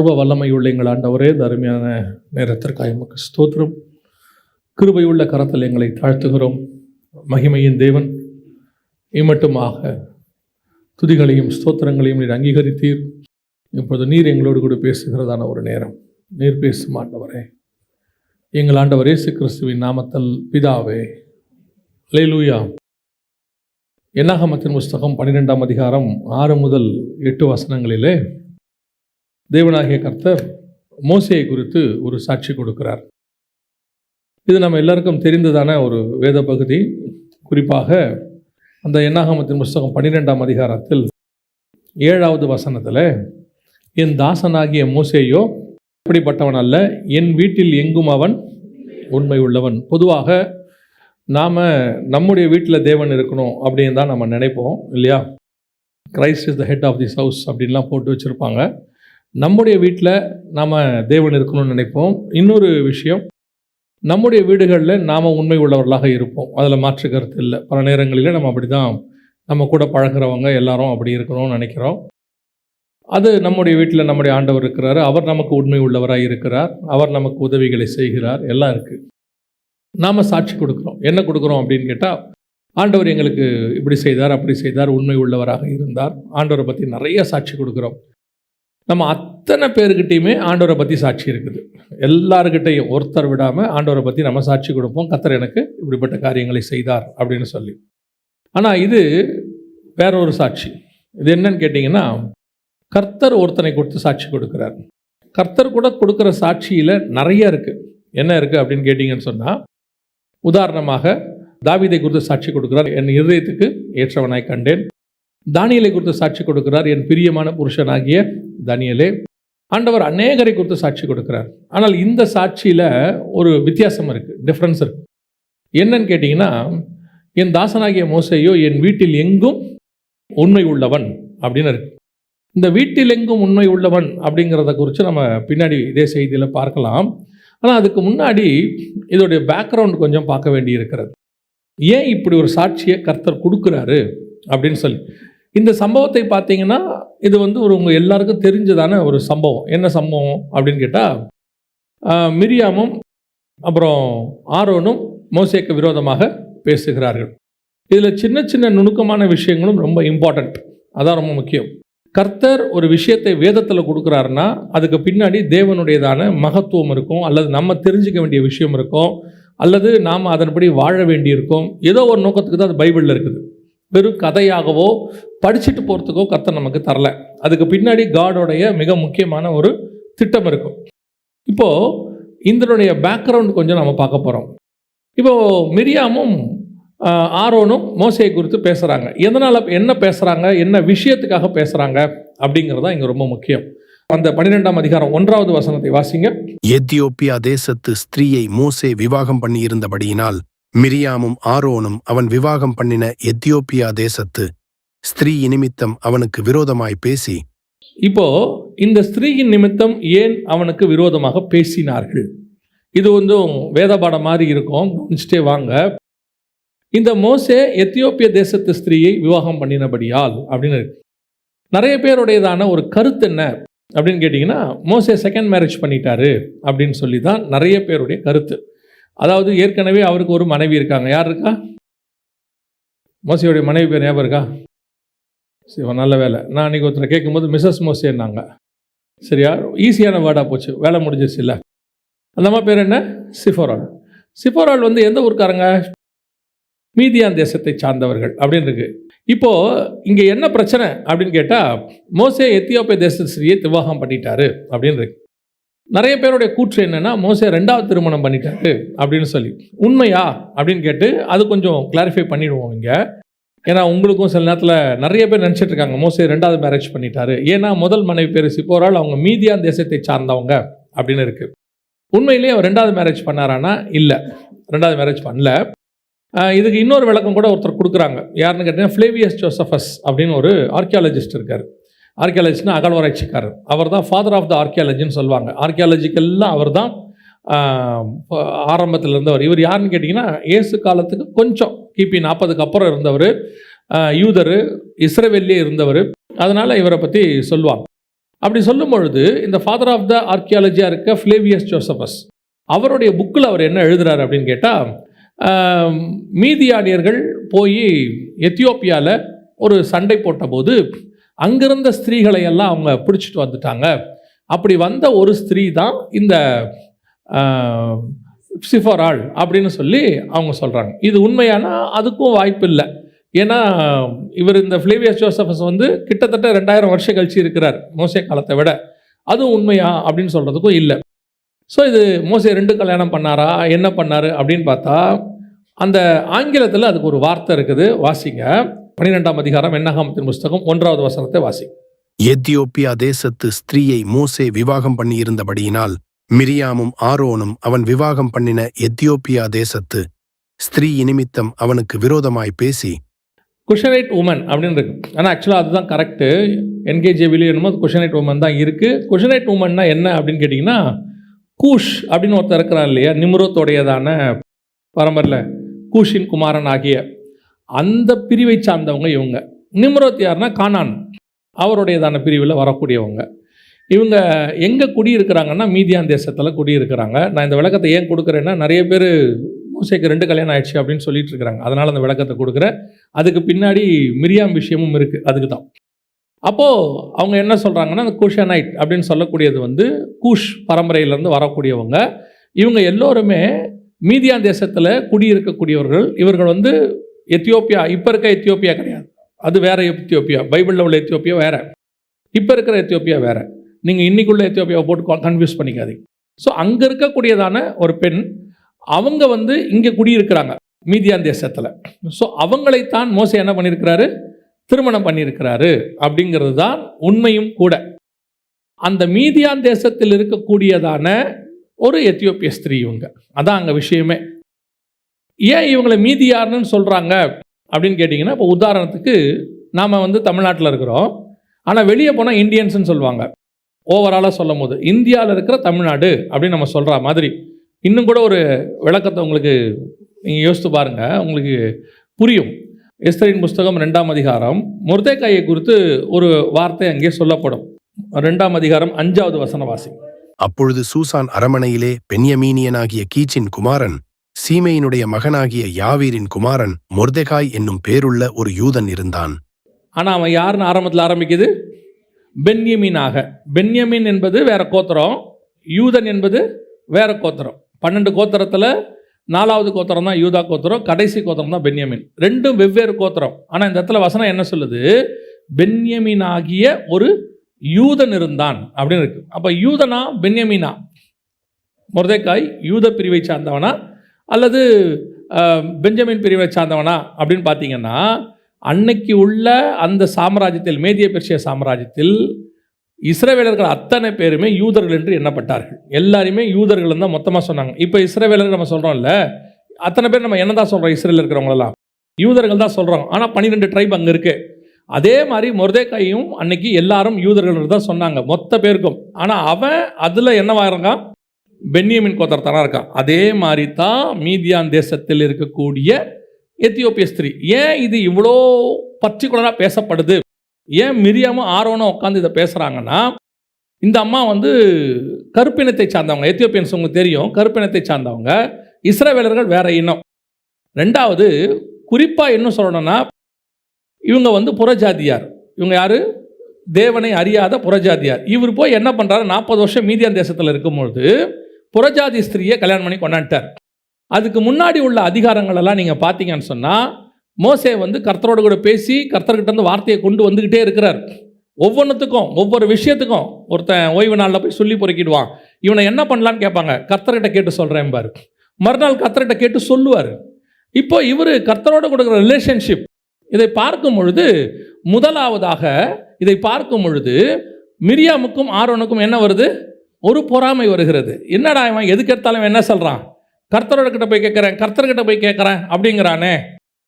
சர்வ வல்லமையுள்ள எங்கள் ஆண்டவரே, இந்த அருமையான நேரத்திற்காக உமக்கு ஸ்தோத்திரம். கிருபையுள்ள கரத்தில் எங்களை தாழ்த்துகிறோம். மகிமையின் தேவன், இம்மட்டுமாக துதிகளையும் ஸ்தோத்திரங்களையும் நீர் அங்கீகரித்தீர். இப்பொழுது நீர் எங்களோடு கூட பேசுகிறதான ஒரு நேரம். நீர் பேசும் ஆண்டவரே, எங்கள் ஆண்டவர் இயேசு கிறிஸ்துவின் நாமத்தில் பிதாவே, அல்லேலூயா. என்னாகமத்தின் புஸ்தகம் 12ஆம் அதிகாரம் 6 முதல் 8 வசனங்களிலே தேவனாகிய கர்த்தர் மோசேயை குறித்து ஒரு சாட்சி கொடுக்கிறார். இது நம்ம எல்லாருக்கும் தெரிந்ததான ஒரு வேத பகுதி. குறிப்பாக அந்த என்னாகமத்தின் புஸ்தகம் 12ஆம் அதிகாரத்தில் 7வது வசனத்தில், என் தாசனாகிய மோசேயோ அப்படிப்பட்டவன் அல்ல, என் வீட்டில் எங்கும் அவன் உண்மை உள்ளவன். பொதுவாக நாம் நம்முடைய வீட்டில் தேவன் இருக்கணும் அப்படின்னு தான் நம்ம நினைப்போம், இல்லையா? Christ is the head of this house அப்படின்லாம் போட்டு வச்சுருப்பாங்க. நம்முடைய வீட்டில் நாம் தேவன் இருக்கணும்னு நினைப்போம். இன்னொரு விஷயம், நம்முடைய வீடுகளில் நாம் உண்மை உள்ளவர்களாக இருப்போம், அதில் மாற்று கருத்து இல்லை. பல நேரங்களில் நம்ம அப்படி தான், நம்ம கூட பழகிறவங்க எல்லாரும் அப்படி இருக்கணும்னு நினைக்கிறோம். அது நம்முடைய வீட்டில் நம்முடைய ஆண்டவர் இருக்கிறார், அவர் நமக்கு உண்மை உள்ளவராக இருக்கிறார், அவர் நமக்கு உதவிகளை செய்கிறார், எல்லாம் இருக்குது. நாம் சாட்சி கொடுக்குறோம். என்ன கொடுக்குறோம் அப்படின்னு கேட்டால், ஆண்டவர் எங்களுக்கு இப்படி செய்தார், அப்படி செய்தார், உண்மை உள்ளவராக இருந்தார், ஆண்டவரை பற்றி நிறைய சாட்சி கொடுக்குறோம். நம்ம அத்தனை பேர்கிட்டையுமே ஆண்டவரை பற்றி சாட்சி இருக்குது. எல்லாருக்கிட்டையும் ஒருத்தர் விடாமல் ஆண்டவரை பற்றி நம்ம சாட்சி கொடுப்போம். கர்த்தர் எனக்கு இப்படிப்பட்ட காரியங்களை செய்தார் அப்படின்னு சொல்லி. ஆனால் இது வேற ஒரு சாட்சி. இது என்னன்னு கேட்டிங்கன்னா, கர்த்தர் ஒருத்தனை கொடுத்து சாட்சி கொடுக்குறார். கர்த்தர் கூட கொடுக்குற சாட்சியில் நிறைய இருக்குது. என்ன இருக்குது அப்படின்னு கேட்டிங்கன்னு சொன்னால், உதாரணமாக தாவீதை குறித்து சாட்சி கொடுக்குறார், என் இருதயத்துக்கு ஏற்றவனாய் கண்டேன். தானியேலை குறித்து சாட்சி கொடுக்கிறார், என் பிரியமான புருஷனாகிய தானியேலே. ஆண்டவர் அநேகரை குறித்து சாட்சி கொடுக்கிறார். ஆனால் இந்த சாட்சியில் ஒரு வித்தியாசம் இருக்குது, டிஃப்ரென்ஸ் இருக்குது. என்னன்னு கேட்டிங்கன்னா, என் தாசனாகிய மோசேயோ என் வீட்டில் எங்கும் உண்மை உள்ளவன் அப்படின்னு இருக்கு. இந்த வீட்டில் எங்கும் உண்மை உள்ளவன் அப்படிங்கிறத குறித்து நம்ம பின்னாடி இதே செய்தியில் பார்க்கலாம். ஆனால் அதுக்கு முன்னாடி இதோடைய பேக்ரவுண்ட் கொஞ்சம் பார்க்க வேண்டி இருக்கிறது. ஏன் இப்படி ஒரு சாட்சியை கர்த்தர் கொடுக்குறாரு அப்படின்னு சொல்லி. இந்த சம்பவத்தை பார்த்தீங்கன்னா, இது உங்கள் எல்லாருக்கும் தெரிஞ்சதான ஒரு சம்பவம். என்ன சம்பவம் அப்படின்னு கேட்டால், மிரியாமும் அப்புறம் ஆரோனும் மோசேக்கு விரோதமாக பேசுகிறார்கள். இதில் சின்ன சின்ன நுணுக்கமான விஷயங்களும் ரொம்ப இம்பார்ட்டண்ட். அதான் ரொம்ப முக்கியம். கர்த்தர் ஒரு விஷயத்தை வேதத்தில் கொடுக்குறாருன்னா அதுக்கு பின்னாடி தேவனுடையதான மகத்துவம் இருக்கும், அல்லது நம்ம தெரிஞ்சுக்க வேண்டிய விஷயம் இருக்கும், அல்லது நாம் அதன்படி வாழ வேண்டியிருக்கும். ஏதோ ஒரு நோக்கத்துக்கு தான் அது பைபிளில் இருக்குது. வெறும் கதையாகவோ படிச்சுட்டு போகிறதுக்கோ கர்த்தர் நமக்கு தரல. அதுக்கு பின்னாடி காடோடைய மிக முக்கியமான ஒரு திட்டம் இருக்கும். இப்போது இதனுடைய பேக்ரவுண்ட் கொஞ்சம் நம்ம பார்க்க போகிறோம். இப்போது மிரியாமும் ஆரோனும் மோசேயை குறித்து பேசுகிறாங்க. எதனால், என்ன பேசுகிறாங்க, என்ன விஷயத்துக்காக பேசுகிறாங்க அப்படிங்கிறதா இங்கே ரொம்ப முக்கியம். அந்த 12ஆம் அதிகாரம் 1வது வசனத்தை வாசிங்க. எத்தியோப்பியா தேசத்து ஸ்திரீயை மோசே விவாகம் பண்ணியிருந்தபடியினால் மிரியாமும் ஆரோனும் அவன் விவாகம் பண்ணின எத்தியோப்பியா தேசத்து ஸ்திரீ நிமித்தம் அவனுக்கு விரோதமாய் பேசி. இப்போ இந்த ஸ்திரீயின் நிமித்தம் ஏன் அவனுக்கு விரோதமாக பேசினார்கள்? இது வேதபாடம் மாதிரி இருக்கும், கவனிச்சுட்டே வாங்க. இந்த மோசே எத்தியோப்பிய தேசத்து ஸ்திரீயை விவாகம் பண்ணினபடியால் அப்படின்னு இருக்கு. நிறைய பேருடையதான ஒரு கருத்து என்ன அப்படின்னு கேட்டிங்கன்னா, மோசே செகண்ட் மேரேஜ் பண்ணிட்டாரு அப்படின்னு சொல்லி தான் நிறைய பேருடைய கருத்து. அதாவது ஏற்கனவே அவருக்கு ஒரு மனைவி இருக்காங்க. யார் இருக்கா? மோசையோடைய மனைவி பேர் ஞாபகம் இருக்கா? சரி, நல்ல வேலை. நான் அன்றைக்கி ஒருத்தரை கேட்கும்போது மிஸ்ஸஸ் மோசேன்னாங்க. சரியா, ஈஸியான வேர்டாக போச்சு, வேலை முடிஞ்சிச்சு இல்லை. அந்த அம்மா பேர் என்ன? சிஃபோராள். சிஃபோராள் எந்த ஊருக்காரங்க? மீதியான் தேசத்தை சார்ந்தவர்கள் அப்படின்னு இருக்கு. இப்போது இங்கே என்ன பிரச்சனை அப்படின்னு கேட்டால், மோசே எத்தியோப்பிய தேசத்து ஸ்திரீயை விவாகம் பண்ணிட்டாரு அப்படின்னு இருக்கு. நிறைய பேருடைய கூற்று என்னென்னா, மோசே 2வது திருமணம் பண்ணிட்டாரு அப்படின்னு சொல்லி. உண்மையா அப்படின்னு கேட்டு அது கொஞ்சம் கிளாரிஃபை பண்ணிடுவோம் இங்கே. ஏன்னா உங்களுக்கும் சில நேரத்தில் நிறைய பேர் நினச்சிட்டு இருக்காங்க மோசே 2வது மேரேஜ் பண்ணிட்டாரு. ஏன்னா முதல் மனைவி பேர் சிப்போரால், அவங்க மீதியான் தேசத்தை சார்ந்தவங்க அப்படின்னு இருக்குது. உண்மையிலேயே அவர் 2வது மேரேஜ் பண்ணாரானா? இல்லை, 2வது மேரேஜ் பண்ணல. இதுக்கு இன்னொரு விளக்கம் கூட ஒருத்தர் கொடுக்குறாங்க. யாருன்னு கேட்டிங்கன்னா, ஃப்ளேவியஸ் ஜோசஃபஸ் அப்படின்னு ஒரு ஆர்கியாலஜிஸ்ட் இருக்கார். ஆர்கியாலஜிஸ்ட்னா அகழ்வாராய்ச்சிக்காரர். அவர் தான் ஃபாதர் ஆஃப் த ஆர்கியாலஜின்னு சொல்லுவாங்க. ஆர்கியாலஜிக்கெல்லாம் அவர் தான் ஆரம்பத்தில் இருந்தவர். இவர் யாருன்னு கேட்டிங்கன்னா, இயேசு காலத்துக்கு கொஞ்சம் கிபி 40க்கு அப்புறம் இருந்தவர். யூதர், இஸ்ரவேல்லே இருந்தவர். அதனால் இவரை பற்றி சொல்லுவாங்க. அப்படி சொல்லும் பொழுது இந்த ஃபாதர் ஆஃப் த ஆர்கியாலஜியாக இருக்க ஃப்ளேவியஸ் ஜோசபஸ் அவருடைய புக்கில் அவர் என்ன எழுதுறாரு அப்படின்னு கேட்டால், மீதியானியர்கள் போய் எத்தியோப்பியாவில் ஒரு சண்டை போட்டபோது அங்கிருந்த ஸ்திரீகளை எல்லாம் அவங்க பிடிச்சிட்டு வந்துட்டாங்க. அப்படி வந்த ஒரு ஸ்திரீ தான் இந்த சிஃபராள் அப்படின்னு சொல்லி அவங்க சொல்கிறாங்க. இது உண்மையானா அதுக்கும் வாய்ப்பு இல்லை. ஏன்னா இவர் இந்த ஃப்ளேவியஸ் ஜோசபஸ் வந்து கிட்டத்தட்ட 2000 வருஷம் கழிச்சு இருக்கிறார் மோசே காலத்தை விட. அதுவும் உண்மையா அப்படின்னு சொல்கிறதுக்கும் இல்லை. ஸோ இது மோசே 2 கல்யாணம் பண்ணாரா, என்ன பண்ணார் அப்படின்னு பார்த்தா, அந்த ஆங்கிலத்தில் அதுக்கு ஒரு வார்த்தை இருக்குது. வாசிங்க 12ஆம் அதிகாரம் என்னாகமத்தின் புஸ்தகம் 1வது வசனத்தை வாசிங்க. எத்தியோப்பியா தேசத்து ஸ்திரீயை மோசே விவாகம் பண்ணியிருந்தபடியினால் மிரியாமும் ஆரோனும் அவன் விவாகம் பண்ணின எத்தியோப்பியா தேசத்து ஸ்திரீ நிமித்தம் அவனுக்கு விரோதமாய் பேசி. குஷனைட் உமன் அப்படின்னு இருக்கு. ஆனால் ஆக்சுவலாக அதுதான் கரெக்டு. என்கேஜேவிலையும் என்னமோ குஷனைட் உமன் தான் இருக்குது. குஷனைட் உமன்னா என்ன அப்படின்னு கேட்டிங்கன்னா, கூஷ் அப்படின்னு ஒருத்தர் இருக்கிறான் இல்லையா, நிம்ரோத்தோடையதான பரம்பரில் கூஷின் குமாரன் ஆகிய அந்த பிரிவை சார்ந்தவங்க இவங்க. நிம்ரோத் யாருன்னா கானான், அவருடையதான பிரிவில் வரக்கூடியவங்க. இவங்க எங்கே குடியிருக்கிறாங்கன்னா மீதியான் தேசத்தில் குடியிருக்கிறாங்க. நான் இந்த விளக்கத்தை ஏன் கொடுக்குறேன்னா, நிறைய பேர் மோசேக்கு 2 கல்யாணம் ஆயிடுச்சு அப்படின்னு சொல்லிட்டு இருக்கிறாங்க. அதனால் அந்த விளக்கத்தை கொடுக்குறேன். அதுக்கு பின்னாடி மிரியாம் விஷயமும் இருக்குது, அதுக்கு தான். அப்போது அவங்க என்ன சொல்கிறாங்கன்னா, அந்த குஷனைட் அப்படின்னு சொல்லக்கூடியது வந்து கூஷ் பரம்பரையிலேருந்து வரக்கூடியவங்க. இவங்க எல்லோருமே மீதியான் தேசத்தில் குடியிருக்கக்கூடியவர்கள். இவர்கள் வந்து எத்தியோப்பியா, இப்போ இருக்க எத்தியோப்பியா கிடையாது, அது வேறு எத்தியோப்பியா. பைபிளில் உள்ள எத்தியோப்பியா வேறு, இப்போ இருக்கிற எத்தியோப்பியா வேறு. நீங்கள் இன்னைக்குள்ள எத்தியோப்பியாவை போட்டு கன்ஃபியூஸ் பண்ணிக்காதீங்க. ஸோ அங்கே இருக்கக்கூடியதான ஒரு பெண், அவங்க வந்து இங்கே குடியிருக்கிறாங்க மீதியான் தேசத்தில். ஸோ அவங்களைத்தான் மோசே என்ன பண்ணியிருக்கிறாரு, திருமணம் பண்ணியிருக்கிறாரு அப்படிங்கிறது தான் உண்மையும் கூட. அந்த மீதியான் தேசத்தில் இருக்கக்கூடியதான ஒரு எத்தியோப்பிய ஸ்திரீ இவங்க. அதான் அங்கே விஷயமே. ஏன் இவங்களை மீதியார்னு சொல்கிறாங்க அப்படின்னு கேட்டிங்கன்னா, இப்போ உதாரணத்துக்கு நாம் வந்து தமிழ்நாட்டில் இருக்கிறோம், ஆனால் வெளியே போனால் இந்தியன்ஸ்னு சொல்லுவாங்க. ஓவராலாக சொல்லும் போது இந்தியாவில் இருக்கிற தமிழ்நாடு அப்படின்னு நம்ம சொல்கிற மாதிரி. இன்னும் கூட ஒரு விளக்கத்தை உங்களுக்கு நீங்கள் யோசித்து பாருங்கள், உங்களுக்கு புரியும். எஸ்தரின் புஸ்தகம் 2ஆம் அதிகாரம் மொர்தெகாயை குறித்து ஒரு வார்த்தை அங்கே சொல்லப்படும். 2ஆம் அதிகாரம் 5வது வசனம் வாசி. அப்பொழுது சூசான் அரமனையிலே பென்யமீனியனாகிய கீச்சின் குமாரன், சீமையினுடைய மகனாகிய யாவீரின் குமாரன் மொர்தெகாய் என்னும் பேருள்ள ஒரு யூதன் இருந்தான். ஆனால் அவன் யாருன்னு ஆரம்பத்தில் ஆரம்பிக்குது, பென்யமீனாக. பென்யமீன் என்பது வேற கோத்திரம், யூதன் என்பது வேற கோத்திரம். 12 கோத்திரத்தில் 4வது கோத்திரம் தான் யூதா கோத்திரம், கடைசி கோத்திரம் தான் பென்யமீன். 2 வெவ்வேறு கோத்திரம். ஆனால் இந்த இடத்துல வசனம் என்ன சொல்லுது, பென்யமீனாகிய ஒரு யூதன் இருந்தான் அப்படின்னு இருக்கு. அப்போ யூதனா பென்யமீனா? மொர்தெகாய் யூத பிரிவை சார்ந்தவனா அல்லது பெஞ்சமின் பிரிவை சார்ந்தவனா அப்படின்னு பார்த்தீங்கன்னா, அன்னைக்கு உள்ள அந்த சாம்ராஜ்யத்தில், மேதிய பெர்சிய சாம்ராஜ்யத்தில் இஸ்ரவேலர்கள் அத்தனை பேருமே யூதர்கள் என்று எண்ணப்பட்டார்கள். எல்லாருமே யூதர்கள் தான் மொத்தமாக சொன்னாங்க. இப்போ இஸ்ரவேலர்கள் நம்ம சொல்கிறோம்ல, அத்தனை பேர் நம்ம என்ன தான் சொல்கிறோம், இஸ்ரேலில் இருக்கிறவங்களெல்லாம் யூதர்கள் தான் சொல்கிறோம். ஆனால் 12 ட்ரைப் அங்கே இருக்குது. அதே மாதிரி மொர்தெகாயும் அன்னைக்கு எல்லாரும் யூதர்கள் தான் சொன்னாங்க மொத்த பேருக்கும். ஆனால் அவன் அதில் என்னவாக இருக்கான், பென்யமின் கோத்திரத்தானா இருக்கான். அதே மாதிரி தான் மீதியான் தேசத்தில் இருக்கக்கூடிய எத்தியோப்பிய ஸ்திரீ. ஏன் இது இவ்வளோ பர்டிகுலராக பேசப்படுது, ஏன் மிரியாமும் ஆரோனும் உட்காந்து இதை பேசுகிறாங்கன்னா, இந்த அம்மா வந்து கருப்பினத்தை சார்ந்தவங்க. எத்தியோப்பியன்ஸ் உங்களுக்கு தெரியும், கருப்பினத்தை சார்ந்தவங்க. இஸ்ரவேலர்கள் வேற இனம். 2வது குறிப்பாக என்ன சொல்லணும்னா, இவங்க வந்து புறஜாதியார். இவங்க யார், தேவனை அறியாத புறஜாதியார். இவர் போய் என்ன பண்ணுறாரு, 40 வருஷம் மீதியான் தேசத்தில் இருக்கும்பொழுது புறஜாதி ஸ்திரீயை கல்யாணம் பண்ணி கொண்டாண்டார். அதுக்கு முன்னாடி உள்ள அதிகாரங்களெல்லாம் நீங்கள் பார்த்தீங்கன்னு சொன்னால், மோசே வந்து கர்த்தரோடு கூட பேசி கர்த்தர்கிட்ட இருந்து வார்த்தையை கொண்டு வந்துக்கிட்டே இருக்கிறார். ஒவ்வொன்றுத்துக்கும் ஒவ்வொரு விஷயத்துக்கும் ஒருத்தன் ஓய்வு நாளில் போய் சொல்லி பொறுக்கிடுவான். இவனை என்ன பண்ணலான்னு கேட்பாங்க, கர்த்தர்கிட்ட கேட்டு சொல்கிறேன் பாரு. மறுநாள் கர்த்தர்கிட்ட கேட்டு சொல்லுவார். இப்போ இவர் கர்த்தரோடு கொடுக்குற ரிலேஷன்ஷிப் இதை பார்க்கும் பொழுது, முதலாவதாக இதை பார்க்கும் பொழுது மிரியாமுக்கும் ஆரோனுக்கும் என்ன வருது, ஒரு பொறாமை வருகிறது. என்னடா இவன் எதுக்கு எடுத்தாலும் என்ன சொல்கிறான், கர்த்தரோட கிட்ட போய் கேட்குறேன், கர்த்தர்கிட்ட போய் கேட்குறேன் அப்படிங்கிறானே.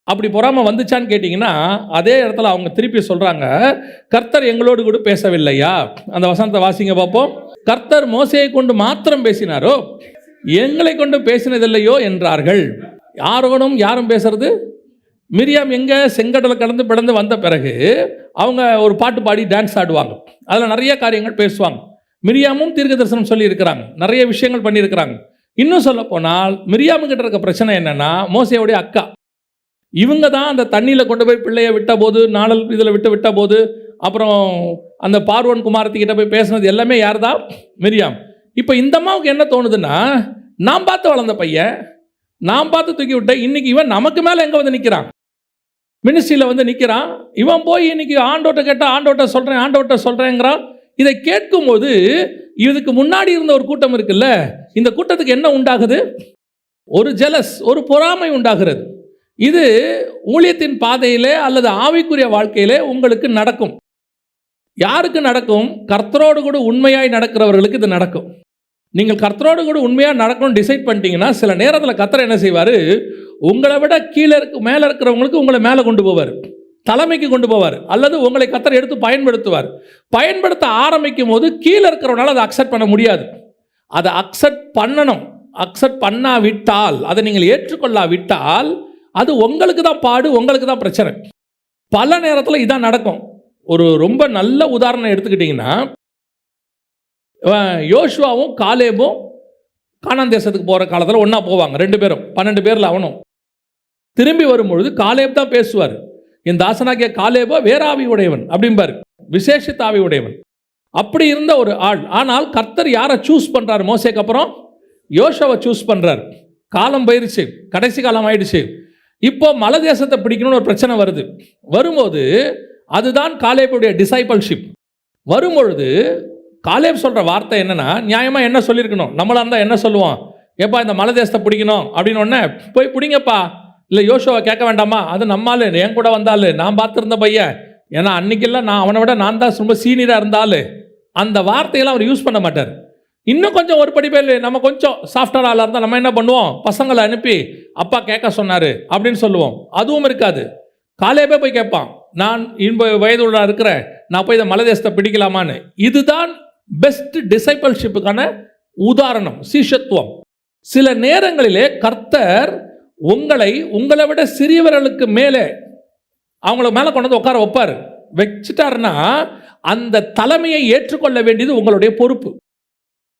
அப்படி பொறாமை வந்துச்சான்னு கேட்டிங்கன்னா, அதே இடத்துல அவங்க திருப்பி சொல்கிறாங்க, கர்த்தர் எங்களோடு கூட பேசவில்லையா? அந்த வசனத்தை வாசிங்க பார்ப்போம். கர்த்தர் மோசேயை கொண்டு மாத்திரம் பேசினாரோ, எங்களை கொண்டு பேசினதில்லையோ என்றார்கள். ஆரோனும் யாரும் பேசுறது, மிரியாம் எங்கே செங்கடலை கடந்து பிடந்து வந்த பிறகு அவங்க ஒரு பாட்டு பாடி டான்ஸ் ஆடுவாங்க. அதில் நிறைய காரியங்கள் பேசுவாங்க. மிரியாமும் தீர்க்க தரிசனம் சொல்லியிருக்கிறாங்க, நிறைய விஷயங்கள் பண்ணியிருக்கிறாங்க. இன்னும் சொல்ல போனால் மிரியாமுக்கிட்ட இருக்க பிரச்சனை என்னென்னா, மோசேவுடைய அக்கா. இவங்க தான் அந்த தண்ணியில் கொண்டு போய் பிள்ளையை விட்ட போது, நாணல் இதில் விட்ட போது, அப்புறம் அந்த பார்வோன் குமாரத்திக்கிட்ட போய் பேசுனது எல்லாமே யார் தான்? மிரியாம். இப்போ இந்த அம்மாவுக்கு என்ன தோணுதுன்னா, நான் பார்த்து வளர்ந்த பையன், நான் பார்த்து தூக்கி விட்டேன், இன்னைக்கு இவன் நமக்கு மேலே எங்கே வந்து நிற்கிறான், மினிஸ்ட்ரியில் வந்து நிற்கிறான். இவன் போய் இன்னைக்கு ஆண்டோட்ட கேட்டால் ஆண்டோட்ட சொல்கிறேங்கிறான். இதை கேட்கும்போது இதுக்கு முன்னாடி இருந்த ஒரு கூட்டம் இருக்குல்ல, இந்த கூட்டத்துக்கு என்ன உண்டாகுது? ஒரு ஜெலஸ், ஒரு பொறாமை உண்டாகிறது. இது ஊழியத்தின் பாதையிலே அல்லது ஆவிக்குரிய வாழ்க்கையிலே உங்களுக்கு நடக்கும். யாருக்கு நடக்கும்? கர்த்தரோடு கூட உண்மையாய் நடக்கிறவர்களுக்கு இது நடக்கும். நீங்கள் கர்த்தரோடு கூட உண்மையாக நடக்கணும்னு டிசைட் பண்ணிட்டீங்கன்னா, சில நேரத்தில் கர்த்தர் என்ன செய்வார், உங்களை விட கீழே மேலே இருக்கிறவங்களுக்கு உங்களை மேலே கொண்டு போவார், தலைமைக்கு கொண்டு போவார், அல்லது உங்களை கர்த்தர் எடுத்து பயன்படுத்துவார். பயன்படுத்த ஆரம்பிக்கும் போது கீழே இருக்கிறவனால அதை அக்செப்ட் பண்ண முடியாது. அதை அக்செப்ட் பண்ணணும். அக்செப்ட் பண்ணாவிட்டால், அதை நீங்கள் ஏற்றுக்கொள்ளாவிட்டால், அது உங்களுக்கு தான் பாடு, உங்களுக்கு தான் பிரச்சனை. பல நேரத்தில் இதான் நடக்கும். ஒரு ரொம்ப நல்ல உதாரணம் எடுத்துக்கிட்டிங்கன்னா, யோசுவாவும் காலேபும் கானான் தேசத்துக்கு போகிற காலத்தில் ஒன்றா போவாங்க, 2 பேரும், 12 பேரில் அவனும். திரும்பி வரும்பொழுது காலேப் தான் பேசுவார். என் தாசனாகிய காலேபோ வேறாவி உடையவன் அப்படிம்பார், விசேஷித்த ஆவி உடையவன். அப்படி இருந்த ஒரு ஆள். ஆனால் கர்த்தர் யாரை சூஸ் பண்ணுறாரு? மோசேக்கு அப்புறம் யோசுவாவை சூஸ் பண்ணுறார். காலம் போயிடுச்சு, கடைசி காலம் ஆயிடுச்சு. இப்போ மலை தேசத்தை பிடிக்கணும்னு ஒரு பிரச்சனை வரும்போது அதுதான் காலேபுடைய டிசைபிள்ஷிப். வரும்பொழுது காலேப் சொல்கிற வார்த்தை என்னன்னா, நியாயமாக என்ன சொல்லியிருக்கணும்? நம்மளாக இருந்தால் என்ன சொல்லுவோம்? ஏப்பா இந்த மலை தேசத்தை பிடிக்கணும் அப்படின்னு ஒன்று போய் பிடிங்கப்பா, இல்லை யோசுவாவை கேட்க வேண்டாமா? அது நம்மால் என் கூட வந்தாள், நான் பார்த்துருந்த பையன், ஏன்னா அன்றைக்கெல்லாம் அவனை விட நான் தான் ரொம்ப சீனியராக இருந்தாலும் அந்த வார்த்தையெல்லாம் அவர் யூஸ் பண்ண மாட்டார். இன்னும் கொஞ்சம் ஒரு படி பேர் நம்ம கொஞ்சம் சாஃப்ட்வேர் ஆளாக இருந்தால் நம்ம என்ன பண்ணுவோம்? பசங்களை அனுப்பி அப்பா கேட்க சொன்னார் அப்படின்னு சொல்லுவோம். அதுவும் இருக்காது. காலேபே போய் கேட்பான், நான் 80 வயதுள்ள இருக்கிறேன், நான் போய் இந்த மலை தேசத்தை பிடிக்கலாமான்னு. இதுதான் பெஸ்ட் டிசைபிள்ஷிப்புக்கான உதாரணம், சீஷத்துவம். சில நேரங்களிலே கர்த்தர் உங்களை விட சிறியவர்களுக்கு மேலே அவங்கள மேலே கொண்டு வந்து உட்கார வைப்பார். வச்சுட்டாருன்னா அந்த தலைமையை ஏற்றுக்கொள்ள வேண்டியது உங்களுடைய பொறுப்பு.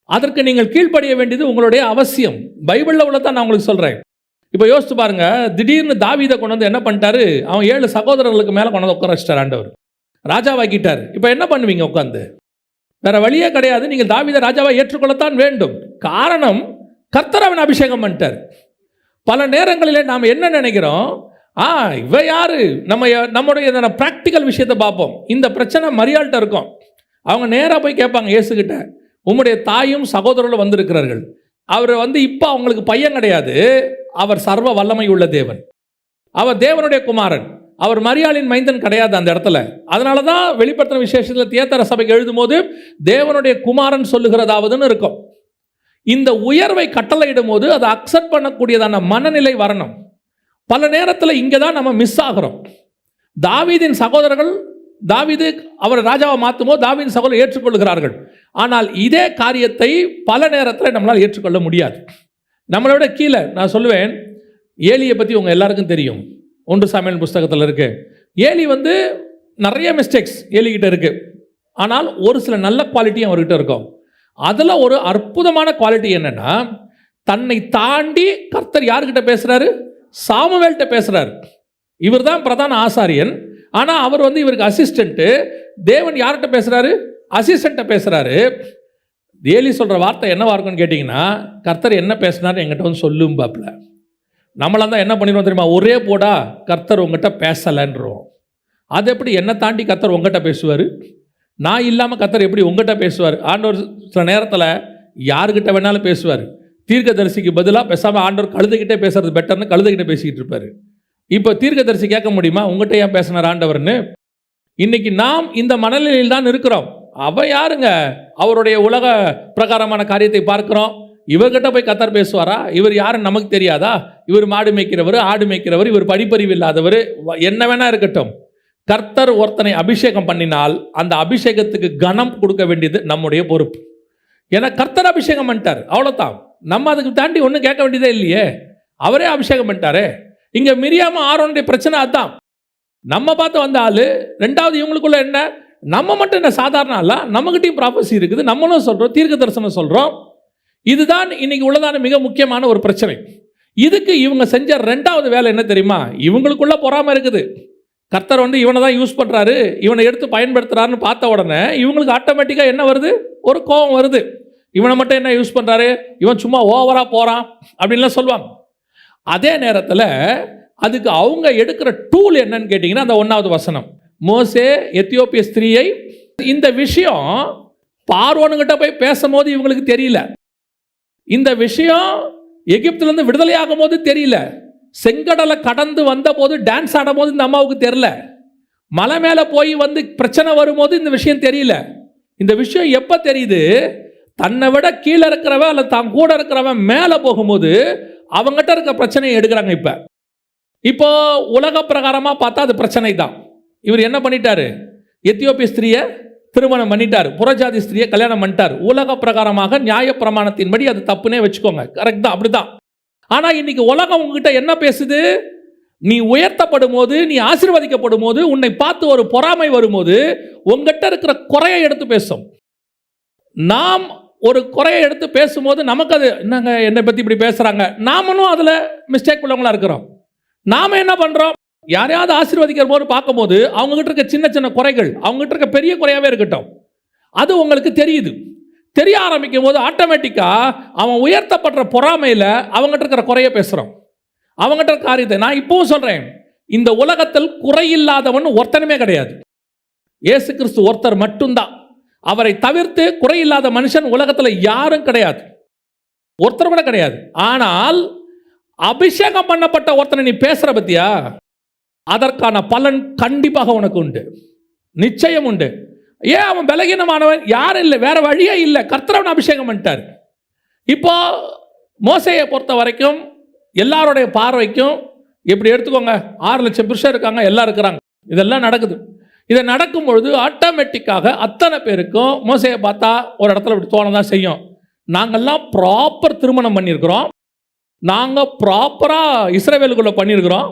அதற்கு நீங்கள் கீழ்ப்படிய வேண்டியது உங்களுடைய அவசியம். பைபிளில் உள்ளதான் நான் உங்களுக்கு சொல்கிறேன். இப்போ யோசிச்சு பாருங்க, திடீர்னு தாவீதை கொண்டு வந்து என்ன பண்ணிட்டாரு? அவன் 7 சகோதரர்களுக்கு மேலே கொண்டு வந்து உட்கார வச்சிட்டார் ஆண்டவர், ராஜாவாக்கிட்டார். இப்போ என்ன பண்ணுவீங்க? உட்காந்து வேற வழியே கிடையாது. நீங்கள் தாவீதை ராஜாவை ஏற்றுக்கொள்ளத்தான் வேண்டும். காரணம், கர்த்தர் அவன் அபிஷேகம் பண்ணிட்டார். பல நேரங்களிலே நாம் என்ன நினைக்கிறோம்? இவ யாரு? நம்முடைய ப்ராக்டிக்கல் விஷயத்தை பார்ப்போம். இந்த பிரச்சனை மரியாள்கிட்ட இருக்கும். அவங்க நேராக போய் கேட்பாங்க இயேசுகிட்ட, உம்முடைய தாயும் சகோதரர்களும் வந்திருக்கிறார்கள். அவர் இப்போ அவங்களுக்கு பையன் கிடையாது, அவர் சர்வ வல்லமை உள்ள தேவன், அவர் தேவனுடைய குமாரன், அவர் மரியாளின் மைந்தன் கிடையாது அந்த இடத்துல. அதனால தான் வெளிப்படுத்தின விசேஷத்தில் தியேத்தர சபைக்கு எழுதும் போது தேவனுடைய குமாரன் சொல்லுகிறதாவதுன்னு இருக்கும். இந்த உயர்வை கட்டளையிடும் போது அதை அக்செப்ட் பண்ணக்கூடியதான மனநிலை வரணும். பல நேரத்தில் இங்கே தான் நம்ம மிஸ் ஆகிறோம். தாவீதின் சகோதரர்கள், தாவீது அவர் ராஜாவை மாற்றும் போது தாவீதின் சகோதரர் ஏற்றுக்கொள்கிறார்கள். ஆனால் இதே காரியத்தை பல நேரத்தில் நம்மளால் ஏற்றுக்கொள்ள முடியாது. நம்மளை விட கீழே நான் சொல்லுவேன், ஏலியை பற்றி உங்கள் எல்லாருக்கும் தெரியும், 1 சாமுவேல் புஸ்தகத்தில் இருக்கு. ஏலி நிறைய மிஸ்டேக்ஸ் ஏலிக்கிட்ட இருக்கு. ஆனால் ஒரு சில நல்ல குவாலிட்டியும் அவர்கிட்ட இருக்கும். அதில் ஒரு அற்புதமான குவாலிட்டி என்னன்னா, தன்னை தாண்டி கர்த்தர் யார்கிட்ட பேசுறாரு? சாமுவேல்கிட்ட பேசுறாரு. இவர் தான் பிரதான ஆசாரியன், ஆனால் அவர் இவருக்கு அசிஸ்டண்ட்டு. தேவன் யார்கிட்ட பேசுறாரு? அசிஸ்டண்ட்டை பேசுறாரு. ஏலி சொல்கிற வார்த்தை என்னவா இருக்குன்னு கேட்டிங்கன்னா, கர்த்தர் என்ன பேசினார் என்கிட்ட சொல்லும் பாப்பில். நம்மளாம் தான் என்ன பண்ணிடுவோம் தெரியுமா? ஒரே போடா கர்த்தர் உங்ககிட்ட பேசலைன்றோம். அது எப்படி என்னை தாண்டி கர்த்தர் உங்ககிட்ட பேசுவார்? நான் இல்லாமல் கர்த்தர் எப்படி உங்ககிட்ட பேசுவார்? ஆண்டவர் சில நேரத்தில் யாருக்கிட்ட வேணாலும் பேசுவார். தீர்க்கதரிசிக்கு பதிலாக பேசாமல் ஆண்டவர் கழுதைக்கிட்டே பேசுறது பெட்டர்னு கழுதைக்கிட்ட பேசிக்கிட்டு இருப்பார். இப்போ தீர்க்கதரிசி கேட்க முடியுமா உங்கள்கிட்ட ஏன் பேசினார் ஆண்டவர்னு? இன்னைக்கு நாம் இந்த மனநிலையில் தான் இருக்கிறோம். அவ யாருங்க? அவருடைய உலக பிரகாரமான காரியத்தை பார்க்கிறோம். இவர்கிட்ட போய் கர்த்தர் பேசுவாரா? இவர் யாருன்னு நமக்கு தெரியாதா? இவர் மாடு மேய்க்கிறவர், ஆடு மேய்க்கிறவர், இவர் படிப்பறிவு இல்லாதவர், என்ன வேணா இருக்கட்டும். கர்த்தர் ஒருத்தனை அபிஷேகம் பண்ணினால் அந்த அபிஷேகத்துக்கு கனம் கொடுக்க வேண்டியது நம்முடைய பொறுப்பு. ஏன்னா கர்த்தர் அபிஷேகம் பண்ணிட்டார், அவ்வளோதான். நம்ம அதுக்கு தாண்டி ஒன்றும் கேட்க வேண்டியதே இல்லையே, அவரே அபிஷேகம் பண்ணிட்டாரே. இங்க மிரியாம ஆரோனுடைய பிரச்சனை அதான். நம்ம பார்த்து வந்த ஆளு. ரெண்டாவது இவங்களுக்குள்ள என்ன, நம்ம மட்டும் என்ன சாதாரண ஆளா, நம்மகிட்டயும் ப்ராபசி இருக்குது, நம்மளும் சொல்றோம், தீர்க்க தரிசனம் சொல்றோம். இதுதான் இன்னைக்கு உள்ளதான மிக முக்கியமான ஒரு பிரச்சனை. இதுக்கு இவங்க செஞ்ச ரெண்டாவது வேலை என்ன தெரியுமா? இவங்களுக்குள்ள பொறாமை இருக்குது. கர்த்தர் இவனை தான் யூஸ் பண்றாரு, இவனை எடுத்து பயன்படுத்துறாருன்னு பார்த்த உடனே இவங்களுக்கு ஆட்டோமேட்டிக்கா என்ன வருது? ஒரு கோபம் வருது. இவனை மட்டும் என்ன யூஸ் பண்றாரு, இவன் சும்மா ஓவரா போறான் அப்படின்லாம் சொல்லுவாங்க. அதே நேரத்தில் அதுக்கு அவங்க எடுக்கிற டூல் என்னன்னு கேட்டிங்கன்னா, அந்த 1வது வசனம், மோசே எத்தியோப்பிய ஸ்திரீயை, இந்த விஷயம் பார்வோனுங்கிட்ட போய் பேசும்போது இவங்களுக்கு தெரியல, இந்த விஷயம் எகிப்திலிருந்து விடுதலையாகும் போது தெரியல, செங்கடலை கடந்து வந்த போது டான்ஸ் ஆடும் போது இந்த அம்மாவுக்கு தெரியல, மலை மேலே போய் பிரச்சனை வரும்போது இந்த விஷயம் தெரியல. இந்த விஷயம் எப்போ தெரியுது? தன்னை விட கீழே இருக்கிறவன் அல்ல தான் கூட இருக்கிறவன் மேலே போகும்போது அவங்ககிட்ட இருக்க பிரச்சனையை எடுக்கிறாங்க. இப்போ உலக பிரகாரமாக பார்த்தா அது பிரச்சனை தான். இவர் என்ன பண்ணிட்டாரு? எத்தியோப்பிய ஸ்திரியை திருமணம் பண்ணிட்டார், புறஜாதி ஸ்திரியை கல்யாணம் பண்ணிட்டார். உலக பிரகாரமாக நியாய பிரமாணத்தின்படி அது தப்புனே வச்சுக்கோங்க, கரெக்ட் தான், அப்படிதான். ஆனால் இன்னைக்கு உலகம் உங்ககிட்ட என்ன பேசுது? நீ உயர்த்தப்படும் போது, நீ ஆசீர்வதிக்கப்படும் போது, உன்னை பார்த்து ஒரு பொறாமை வரும்போது உங்ககிட்ட இருக்கிற குறையை எடுத்து பேசும். நாம் ஒரு குறையை எடுத்து பேசும்போது நமக்கு அது என்னங்க, என்னை பற்றி இப்படி பேசுகிறாங்க, நாமளும் அதில் மிஸ்டேக் உள்ளவங்களா இருக்கிறோம். நாம் என்ன பண்ணுறோம்? யாரையாவது ஆசீர்வதிக்கிற போது பார்க்கும்போது அவங்ககிட்ட இருக்க சின்ன சின்ன குறைகள் அவங்ககிட்ட இருக்க பெரிய குறையாகவே இருக்கட்டும், அது உங்களுக்கு தெரியுது. தெரிய ஆரம்பிக்கும் போது ஆட்டோமேட்டிக்காக அவன் உயர்த்தப்படுற பொறாமையில் அவங்ககிட்ட இருக்கிற குறைய பேசுகிறோம், அவங்ககிட்ட இருக்க காரியத்தை. நான் இப்பவும் சொல்கிறேன், இந்த உலகத்தில் குறையில்லாதவன் ஒருத்தனுமே கிடையாது. இயேசு கிறிஸ்து ஒருத்தர் மட்டும்தான். அவரை தவிர்த்து குறையில்லாத மனுஷன் உலகத்தில் யாரும் கிடையாது, ஒருத்தர் கூட கிடையாது. ஆனால் அபிஷேகம் பண்ணப்பட்ட ஒருத்தனை நீ பேசுற பத்தியா, அதற்கான பலன் கண்டிப்பாக உனக்கு உண்டு, நிச்சயம் உண்டு. ஏன் அவன் பலகீனமானவன்? யாரும் இல்லை, வேற வழியே இல்லை, கர்த்தரவன் அபிஷேகம் பண்ணிட்டார். இப்போ மோசேயை பொறுத்த வரைக்கும் எல்லாருடைய பார்வைக்கும் இப்படி எடுத்துக்கோங்க, 6 லட்சம் புருஷர் இருக்காங்க, எல்லாம் இருக்கிறாங்க, இதெல்லாம் நடக்குது. இதை நடக்கும் பொழுது ஆட்டோமேட்டிக்காக அத்தனை பேருக்கும் மோசையை பார்த்தா ஒரு இடத்துல இப்படி தோணதான் செய்யும். நாங்கள்லாம் ப்ராப்பர் திருமணம் பண்ணியிருக்கிறோம், நாங்கள் ப்ராப்பராக இஸ்ரவேலுக்குள்ளே பண்ணியிருக்கிறோம்,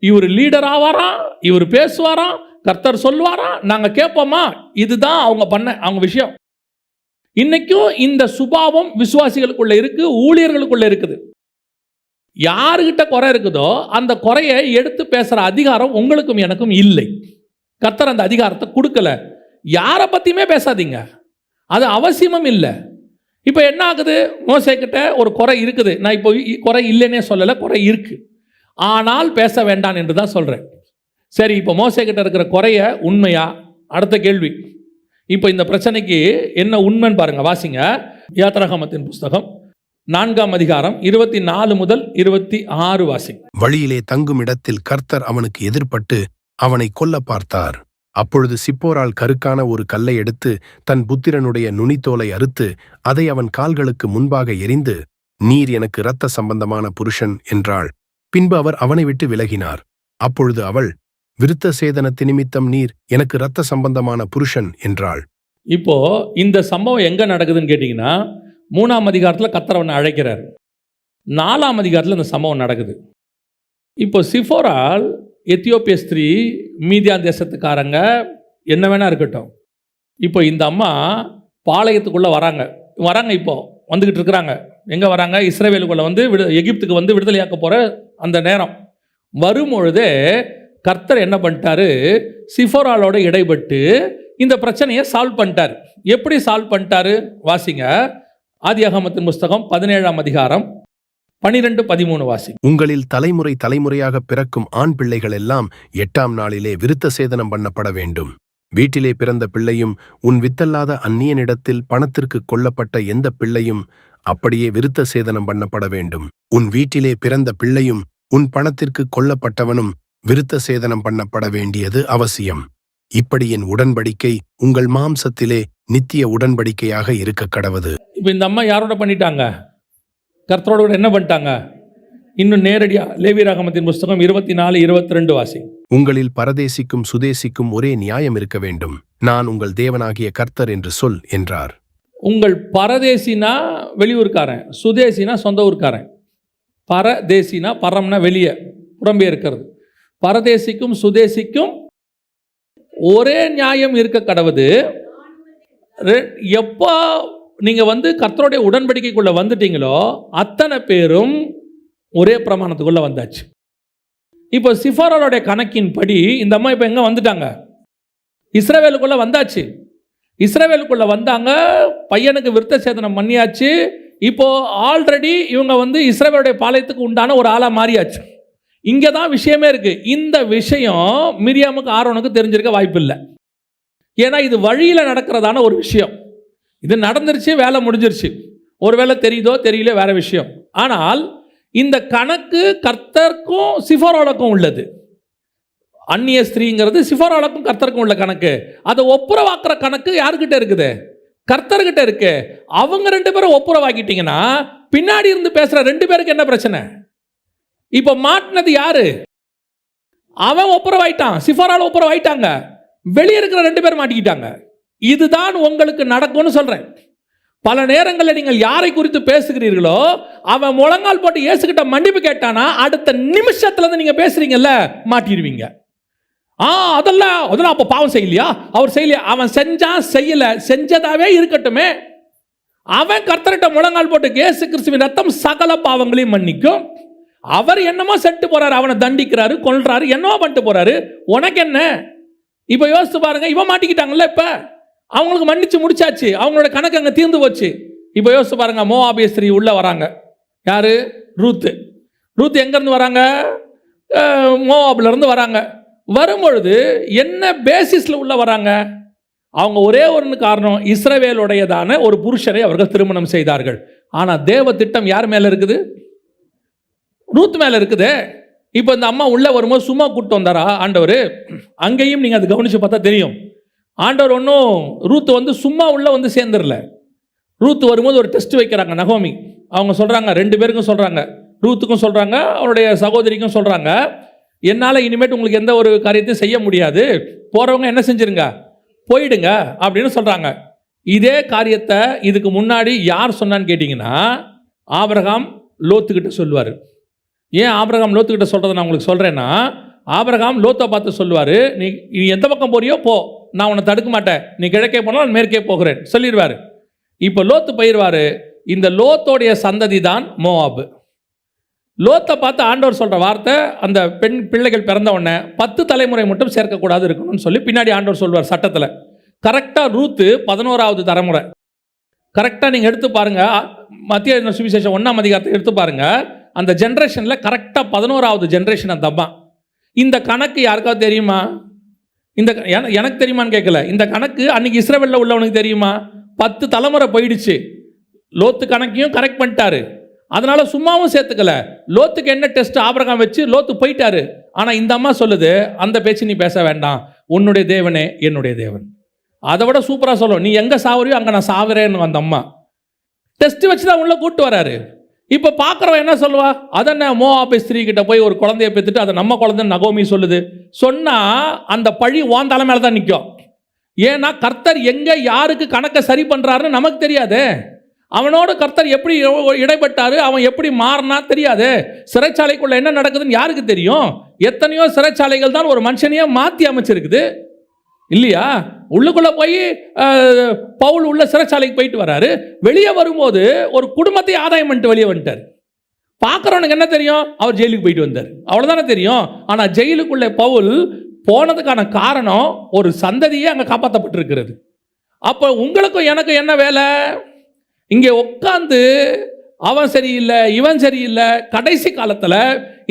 இவர் லீடர் ஆவாராம், இவர் பேசுவாராம், கர்த்தர் சொல்லுவாராம், நாங்கள் கேட்போமா? இதுதான் அவங்க விஷயம். இன்னைக்கும் இந்த சுபாவம் விசுவாசிகளுக்குள்ள இருக்கு, ஊழியர்களுக்குள்ள இருக்குது. யாருக்கிட்ட குறை இருக்குதோ அந்த குறையை எடுத்து பேசுகிற அதிகாரம் உங்களுக்கும் எனக்கும் இல்லை. கர்த்தர் அந்த அதிகாரத்தை கொடுக்கல. யாரை பற்றியுமே பேசாதீங்க, அது அவசியமும் இல்லை. இப்போ என்ன ஆகுது? மோசேக்கிட்ட ஒரு குறை இருக்குது, நான் இப்போ குறை இல்லைன்னே சொல்லலை, குறை இருக்குது, ஆனால் பேச வேண்டாம் என்று தான் சொல்கிறேன். சரி, இப்போ மோசேக்கிட்ட இருக்கிற குறைய உண்மையா? அடுத்த கேள்வி. இப்போ இந்த பிரச்சனைக்கு என்ன உண்மைன்னு பாருங்க, வாசிங்க. யாத்ராகமத்தின் புஸ்தகம் 4ஆம் அதிகாரம் 24 முதல் 26 வாசிங்க. வழியிலே தங்கும் இடத்தில் கர்த்தர் அவனுக்கு எதிர்பட்டு அவனை கொல்ல பார்த்தார். அப்பொழுது சிப்போரால் கருக்கான ஒரு கல்லை எடுத்து தன் புத்திரனுடைய நுனித்தோலை அறுத்து அதை அவன் கால்களுக்கு முன்பாக எறிந்து, நீர் எனக்கு இரத்த சம்பந்தமான புருஷன் என்றாள். பின்பு அவர் அவனை விட்டு விலகினார். அப்பொழுது அவள், விருத்த சேதனத்து நிமித்தம் நீர் எனக்கு இரத்த சம்பந்தமான புருஷன் என்றாள். இப்போ இந்த சம்பவம் எங்க நடக்குதுன்னு கேட்டீங்கன்னா, 3ஆம் அதிகாரத்தில் கர்த்தர் அவனை அழைக்கிறார், 4ஆம் அதிகாரத்தில் இந்த சம்பவம் நடக்குது. இப்போ சிப்போரால் எத்தியோப்பிய ஸ்திரீ, மீதியான் தேசத்துக்காரங்க, என்ன வேணா இருக்கட்டும், இப்போ இந்த அம்மா பாளையத்துக்குள்ளே வராங்க. இப்போ வந்துக்கிட்டு இருக்கிறாங்க. எங்கே வராங்க? இஸ்ரவேலுக்குள்ளே எகிப்துக்கு விடுதலையாக்க போகிற அந்த நேரம் வரும்பொழுதே கர்த்தர் என்ன பண்ணிட்டாரு? சிப்போராலோட இடைப்பட்டு இந்த பிரச்சனையை சால்வ் பண்ணிட்டார். எப்படி சால்வ் பண்ணிட்டாரு? வாசிங்க. ஆதியாகமத்தின் புஸ்தகம் 17ஆம் அதிகாரம் 12-13 வாசி. உங்களில் தலைமுறை தலைமுறையாக பிறக்கும் ஆண் பிள்ளைகள் எல்லாம் 8ஆம் நாளிலே விருத்த சேதனம் பண்ணப்பட வேண்டும். வீட்டிலே பிறந்த பிள்ளையும் உன் வித்தல்லாத அந்நியனிடத்தில் பணத்திற்கு கொல்லப்பட்ட எந்த பிள்ளையும் அப்படியே விருத்த சேதனம் பண்ணப்பட வேண்டும். உன் வீட்டிலே பிறந்த பிள்ளையும் உன் பணத்திற்கு கொல்லப்பட்டவனும் விருத்த சேதனம் பண்ணப்பட வேண்டியது அவசியம். இப்படி என் உடன்படிக்கை உங்கள் மாம்சத்திலே நித்திய உடன்படிக்கையாக இருக்க கடவது. இப்போ இந்த அம்மா யாரோட பண்ணிட்டாங்க? கர்த்தரோட என்ன பண்ணிட்டாங்க? இன்னும் நேரடியா லேவியராகமத்தின் புஸ்தகம் 24-22 வாசி. உங்களில் பரதேசிக்கும் சுதேசிக்கும் ஒரே நியாயம் இருக்க வேண்டும். நான் உங்கள் தேவனாகிய கர்த்தர் என்று சொல் என்றார். உங்கள் பரதேசினா வெளியூர்காரன், சுதேசினா சொந்த ஊர்க்காரன். பரதேசினா பரம்னா வெளியே, புறம்பெயர்க்கிறது. பரதேசிக்கும் சுதேசிக்கும் ஒரே நியாயம் இருக்க கடவுது. எப்போ நீங்கள் கர்த்தருடைய உடன்படிக்கைக்குள்ளே வந்துட்டீங்களோ அத்தனை பேரும் ஒரே பிரமாணத்துக்குள்ளே வந்தாச்சு. இப்போ சிஃபாரோடைய கணக்கின்படி இந்த அம்மா இப்போ எங்கே வந்துட்டாங்க? இஸ்ரவேலுக்குள்ளே வந்தாச்சு. இஸ்ரவேலுக்குள்ளே வந்தாங்க, பையனுக்கு விருத்த சேதனம் பண்ணியாச்சு. இப்போ ஆல்ரெடி இவங்க இஸ்ரவேலுடைய பாளையத்துக்கு உண்டான ஒரு ஆளாக மாறியாச்சு. இங்கே தான் விஷயமே இருக்குது. இந்த விஷயம் மிரியாமுக்கு ஆரோனுக்கு தெரிஞ்சிருக்க வாய்ப்பு இல்லை. ஏன்னா இது வழியில் நடக்கிறதான ஒரு விஷயம். இது நடந்துருச்சு, வேலை முடிஞ்சிருச்சு. ஒரு வேளை தெரியுதோ தெரியல, வேற விஷயம். ஆனால் இந்த கணக்கு கர்த்தருக்கும் சிஃபாரோலுக்கும் உள்ளது. அந்நிய ஸ்திரீங்கிறது சிஃபாரோலுக்கும் கர்த்தருக்கும் உள்ள கணக்கு. அதை ஒப்புரவாக்குற கணக்கு யாருக்கிட்ட இருக்குது? கர்த்தர்கிட்ட இருக்கு. அவங்க 2 பேரும் ஒப்புரவாக்கிட்டீங்கன்னா பின்னாடி இருந்து பேசுகிற 2 பேருக்கு என்ன பிரச்சனை? இப்போ மாட்டினது யாரு? அவன் ஒப்புரவாயிட்டான், சிஃபாரால ஒப்புரவாயிட்டாங்க. வெளியே இருக்கிற 2 பேர் மாட்டிக்கிட்டாங்க. இதுதான் உங்களுக்கு நடக்கும்னு சொல்றேன். பல நேரங்களில் நீங்கள் யாரை குறித்து பேசுகிறீர்களோ அவன் முழங்கால் போட்டு இயேசுகிட்ட மன்னிப்பு கேட்டானா அடுத்த நிமிஷத்துல இருந்து நீங்க பேசுறீங்கல்ல, மாட்டிடுவீங்க. அதெல்லாம் அப்ப பாவம் செய்யலையா? அவர் செய்யலையா? அவன் செஞ்சான் செய்யல, செஞ்சதாவே இருக்கட்டுமே. அவன் கர்த்தர்கிட்ட முழங்கால் போட்டு இயேசு கிறிஸ்துவின் ரத்தம் சகல பாவங்களையும் மன்னிக்கும். அவர் என்னமோ செட்டு போறாரு, அவனை தண்டிக்கிறாரு, கொல்றாரு, என்னவோ பண்ணிட்டு போறாரு. உனக்கு என்ன? இப்ப யோசிச்சு பாருங்க, இவன் மாட்டிக்கிட்டாங்கல்ல, இப்ப அவங்களுக்கு மன்னிச்சு முடிச்சாச்சு, அவங்களோட கணக்கு அங்க தீர்ந்து போச்சு. இப்ப யோசிச்சு பாருங்க, மோவாபிய ஸ்திரீ உள்ள வராங்க. யாரு? ரூத்து. ரூத் எங்க இருந்து வராங்க? மோவாப்ல இருந்து வராங்க. வரும்பொழுது என்ன பேசிஸ்ல உள்ள வராங்க? அவங்க ஒரே ஒரு காரணம், இஸ்ரவேலுடையதான ஒரு புருஷரை அவர்கள் திருமணம் செய்தார்கள். ஆனா தேவ திட்டம் யார் மேல இருக்குது? ரூத் மேல இருக்குது. இப்போ இந்த அம்மா உள்ள வரும்போது சும்மா கூப்பிட்டு வந்தாரா ஆண்டவர்? அங்கேயும் நீங்க அதை கவனிச்சு பார்த்தா தெரியும். ஆண்டவர் ஒன்றும் ரூத் சும்மா உள்ள சேர்ந்துடல. ரூத் வரும்போது ஒரு டெஸ்ட் வைக்கிறாங்க நகோமி. அவங்க சொல்றாங்க, 2 பேருக்கும் சொல்றாங்க, ரூத்துக்கும் சொல்றாங்க, அவருடைய சகோதரிக்கும் சொல்றாங்க, என்னால் இனிமேட்டு உங்களுக்கு எந்த ஒரு காரியத்தையும் செய்ய முடியாது, போறவங்க என்ன செஞ்சிருங்க, போயிடுங்க அப்படின்னு சொல்றாங்க. இதே காரியத்தை இதுக்கு முன்னாடி யார் சொன்னான்னு கேட்டிங்கன்னா ஆபிரகாம் லோத்துக்கிட்ட சொல்லுவார். ஏன் ஆபிரகாம் லோத்துக்கிட்ட சொல்கிறத நான் உங்களுக்கு சொல்கிறேன்னா, ஆபிரகாம் லோத்தை பார்த்து சொல்லுவார், நீ எந்த பக்கம் போறியோ போ, நான் உன்னை தடுக்க மாட்டேன், நீ கிழக்கே போனால் நான் மேற்கே போகிறேன் சொல்லிடுவார். இப்போ லோத்து போயிடுவார். இந்த லோத்தோடைய சந்ததி தான் மோவாபு. லோத்தை பார்த்து ஆண்டவர் சொல்கிற வார்த்தை, அந்த பெண் பிள்ளைகள் பிறந்த உடனே 10 தலைமுறை மட்டும் சேர்க்கக்கூடாது இருக்கணும்னு சொல்லி பின்னாடி ஆண்டவர் சொல்வார் சட்டத்தில். கரெக்டாக ரூத்து 11வது தலைமுறை. கரெக்டாக நீங்கள் எடுத்து பாருங்கள், மத்திய சுவிசேஷம் 1ஆம் அதிகாரத்தை எடுத்து பாருங்கள். அந்த ஜென்ரேஷனில் கரெக்டாக 11வது ஜென்ரேஷன் அந்த அம்மா. இந்த கணக்கு யாருக்காவது தெரியுமா? எனக்கு தெரியுமான்னு கேட்கல. இந்த கணக்கு அன்னைக்கு இஸ்ரவேலில் உள்ளவனுக்கு தெரியுமா? 10 தலைமுறை போயிடுச்சு. லோத்து கணக்கையும் கரெக்ட் பண்ணிட்டாரு. அதனால சும்மாவும் சேர்த்துக்கல. லோத்துக்கு என்ன டெஸ்ட் ஆபிரகாம் வச்சு லோத்து போயிட்டாரு. ஆனால் இந்த அம்மா சொல்லுது, அந்த பேச்சு நீ பேச வேண்டாம், உன்னுடைய தேவனே என்னுடைய தேவன். அதை விட சூப்பராக சொல்லும், நீ எங்கே சாவறியோ அங்கே நான் சாவுறேன்னு அந்த அம்மா டெஸ்ட் வச்சு தான் உள்ள கூப்பிட்டு வராரு. இப்போ பார்க்குறவன் என்ன சொல்லுவா, அதென்ன மோவாபு ஸ்திரீ கிட்ட போய் ஒரு குழந்தைய பெற்றுட்டு அதை நம்ம குழந்தைன்னு நகோமி சொல்லுது சொன்னால் அந்த பழி உன் தலை மேலே தான் நிற்கும். ஏன்னா கர்த்தர் எங்கே யாருக்கு கணக்கை சரி பண்ணுறாருன்னு நமக்கு தெரியாது. அவனோட கர்த்தர் எப்படி இடைப்பட்டாரு, அவன் எப்படி மாறினா தெரியாது. சிறைச்சாலைக்குள்ள என்ன நடக்குதுன்னு யாருக்கு தெரியும்? எத்தனையோ சிறைச்சாலைகள் தான் ஒரு மனுஷனையே மாற்றி அமைச்சிருக்குது இல்லையா? உள்ளுக்குள்ள போய் பவுல் உள்ள சிறைச்சாலைக்கு போயிட்டு வராரு. வெளியே வரும்போது ஒரு குடும்பத்தை ஆதாயம் பண்ணிட்டு வெளியே வந்துட்டார். பார்க்குறவனுக்கு என்ன தெரியும்? அவர் ஜெயிலுக்கு போயிட்டு வந்தார், அவ்வளோதானே தெரியும். ஆனால் ஜெயிலுக்குள்ளே பவுல் போனதுக்கான காரணம் ஒரு சந்ததியே அங்கே காப்பாற்றப்பட்டிருக்கிறது. அப்போ உங்களுக்கும் எனக்கும் என்ன வேலை? இங்கே உட்காந்து அவன் சரியில்லை இவன் சரியில்லை. கடைசி காலத்தில்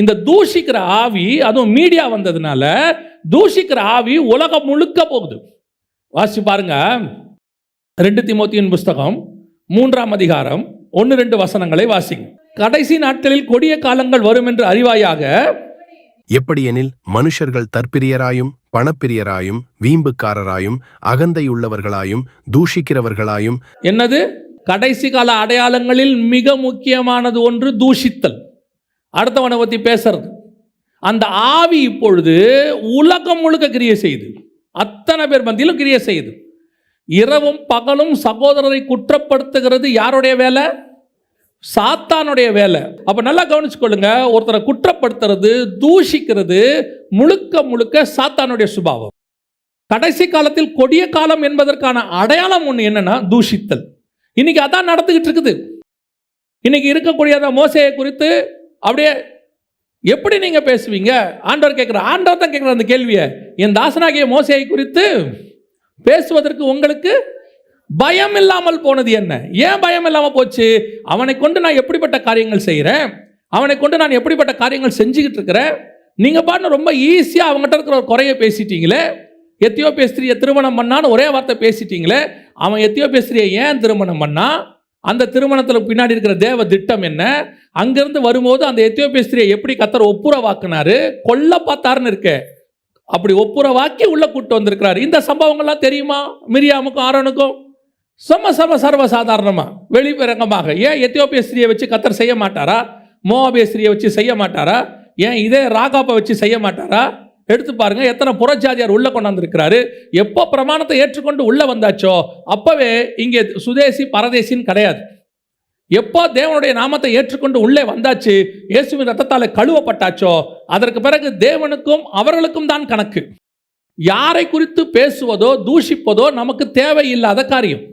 இந்த தூஷிக்கிற ஆவி, அதுவும் மீடியா வந்ததுனால தூஷிக்கிற ஆவி உலகம் முழுக்க போகுது. வாசிச்சு பாருங்க, 2 தீமோத்தேயுவின் புஸ்தகம் 3ஆம் அதிகாரம் 1-2 வசனங்களை வாசிங்க. கடைசி நாட்களில் கொடிய காலங்கள் வரும் என்று அறிவாயாக. எப்படியெனில் மனுஷர்கள் தற்பிரியராயும் பணப்பிரியராயும் வீம்புக்காரராயும் அகந்தையுள்ளவர்களாயும் தூஷிக்கிறவர்களாயும். என்னது? கடைசி கால அடையாளங்களில் மிக முக்கியமானது ஒன்று தூஷித்தல், அடுத்தவனை பற்றி பேசுறது. அந்த ஆவி இப்பொழுது உலகம் முழுக்க கிரியை செய்யுது, அத்தனை பேர் மத்தியிலும் கிரியை செய்யுது. இரவும் பகலும் சகோதரரை குற்றப்படுத்துகிறது யாருடைய வேலை? சாத்தானுடைய வேலை. அப்ப நல்லா கவனிச்சுக்கொள்ளுங்க, ஒருத்தரை குற்றப்படுத்துறது, தூஷிக்கிறது முழுக்க முழுக்க சாத்தானுடைய சுபாவம். கடைசி காலத்தில் கொடிய காலம் என்பதற்கான அடையாளம் ஒன்று என்னன்னா தூஷித்தல். இன்னைக்கு அதான் நடந்துகிட்டு இருக்குது. இன்னைக்கு இருக்கக்கூடிய மோசேயை குறித்து அப்படியே எப்படி நீங்க பேசுவீங்க? ஆண்டவர் கேட்கிறார். ஆண்டவர் தான் கேட்கிறார் அந்த கேள்வியை. என் தாசனாகிய மோசேயை குறித்து பேசுவதற்கு உங்களுக்கு பயம் இல்லாமல் போனது என்ன? ஏன் பயம் இல்லாமல் போச்சு? அவனை கொண்டு நான் எப்படிப்பட்ட காரியங்கள் செய்கிறேன், அவனை கொண்டு நான் எப்படிப்பட்ட காரியங்கள் செஞ்சுக்கிட்டு இருக்கிறேன். நீங்க பாட்டு ரொம்ப ஈஸியாக அவங்ககிட்ட இருக்கிற ஒரு குறைய பேசிட்டீங்களே. எத்தியோப்பிய ஸ்திரியை திருமணம் பண்ணான்னு ஒரே வார்த்தை பேசிட்டீங்களே. அவன் எத்தியோப்பிய ஸ்திரியை ஏன் திருமணம் பண்ணா? அந்த திருமணத்தில் பின்னாடி இருக்கிற தேவ திட்டம் என்ன? அங்கிருந்து வரும்போது அந்த எத்தியோப்பிய ஸ்திரியை எப்படி கர்த்தர் ஒப்புரவாக்குனாரு, கொல்ல பார்த்தாருன்னு இருக்க. அப்படி ஒப்புரவாக்கி உள்ள கூட்டு வந்திருக்கிறார். இந்த சம்பவங்கள்லாம் தெரியுமா மிரியாமுக்கும் ஆரோனுக்கும்? சர்வசாதாரணமா வெளிப்பரங்கமாக. ஏன் எத்தியோப்பிய ஸ்திரியை வச்சு கர்த்தர் செய்ய மாட்டாரா? மோவாபிய ஸ்திரியை வச்சு செய்ய மாட்டாரா? ஏன் இதே ராகாப்பை வச்சு செய்ய மாட்டாரா? எடுத்து பாருங்க, எத்தனை புறஜாதியார் உள்ள கொண்டாந்துருக்கிறாரு. எப்போ பிரமாணத்தை ஏற்றுக்கொண்டு உள்ள வந்தாச்சோ அப்பவே இங்கே சுதேசி பரதேசின்னு கிடையாது. எப்போ தேவனுடைய நாமத்தை ஏற்றுக்கொண்டு உள்ளே வந்தாச்சு, இயேசுவின் ரத்தத்தால் கழுவப்பட்டாச்சோ அதற்கு பிறகு தேவனுக்கும் அவர்களுக்கும் தான் கணக்கு. யாரை குறித்து பேசுவதோ தூஷிப்பதோ நமக்கு தேவையில்லாத காரியம்.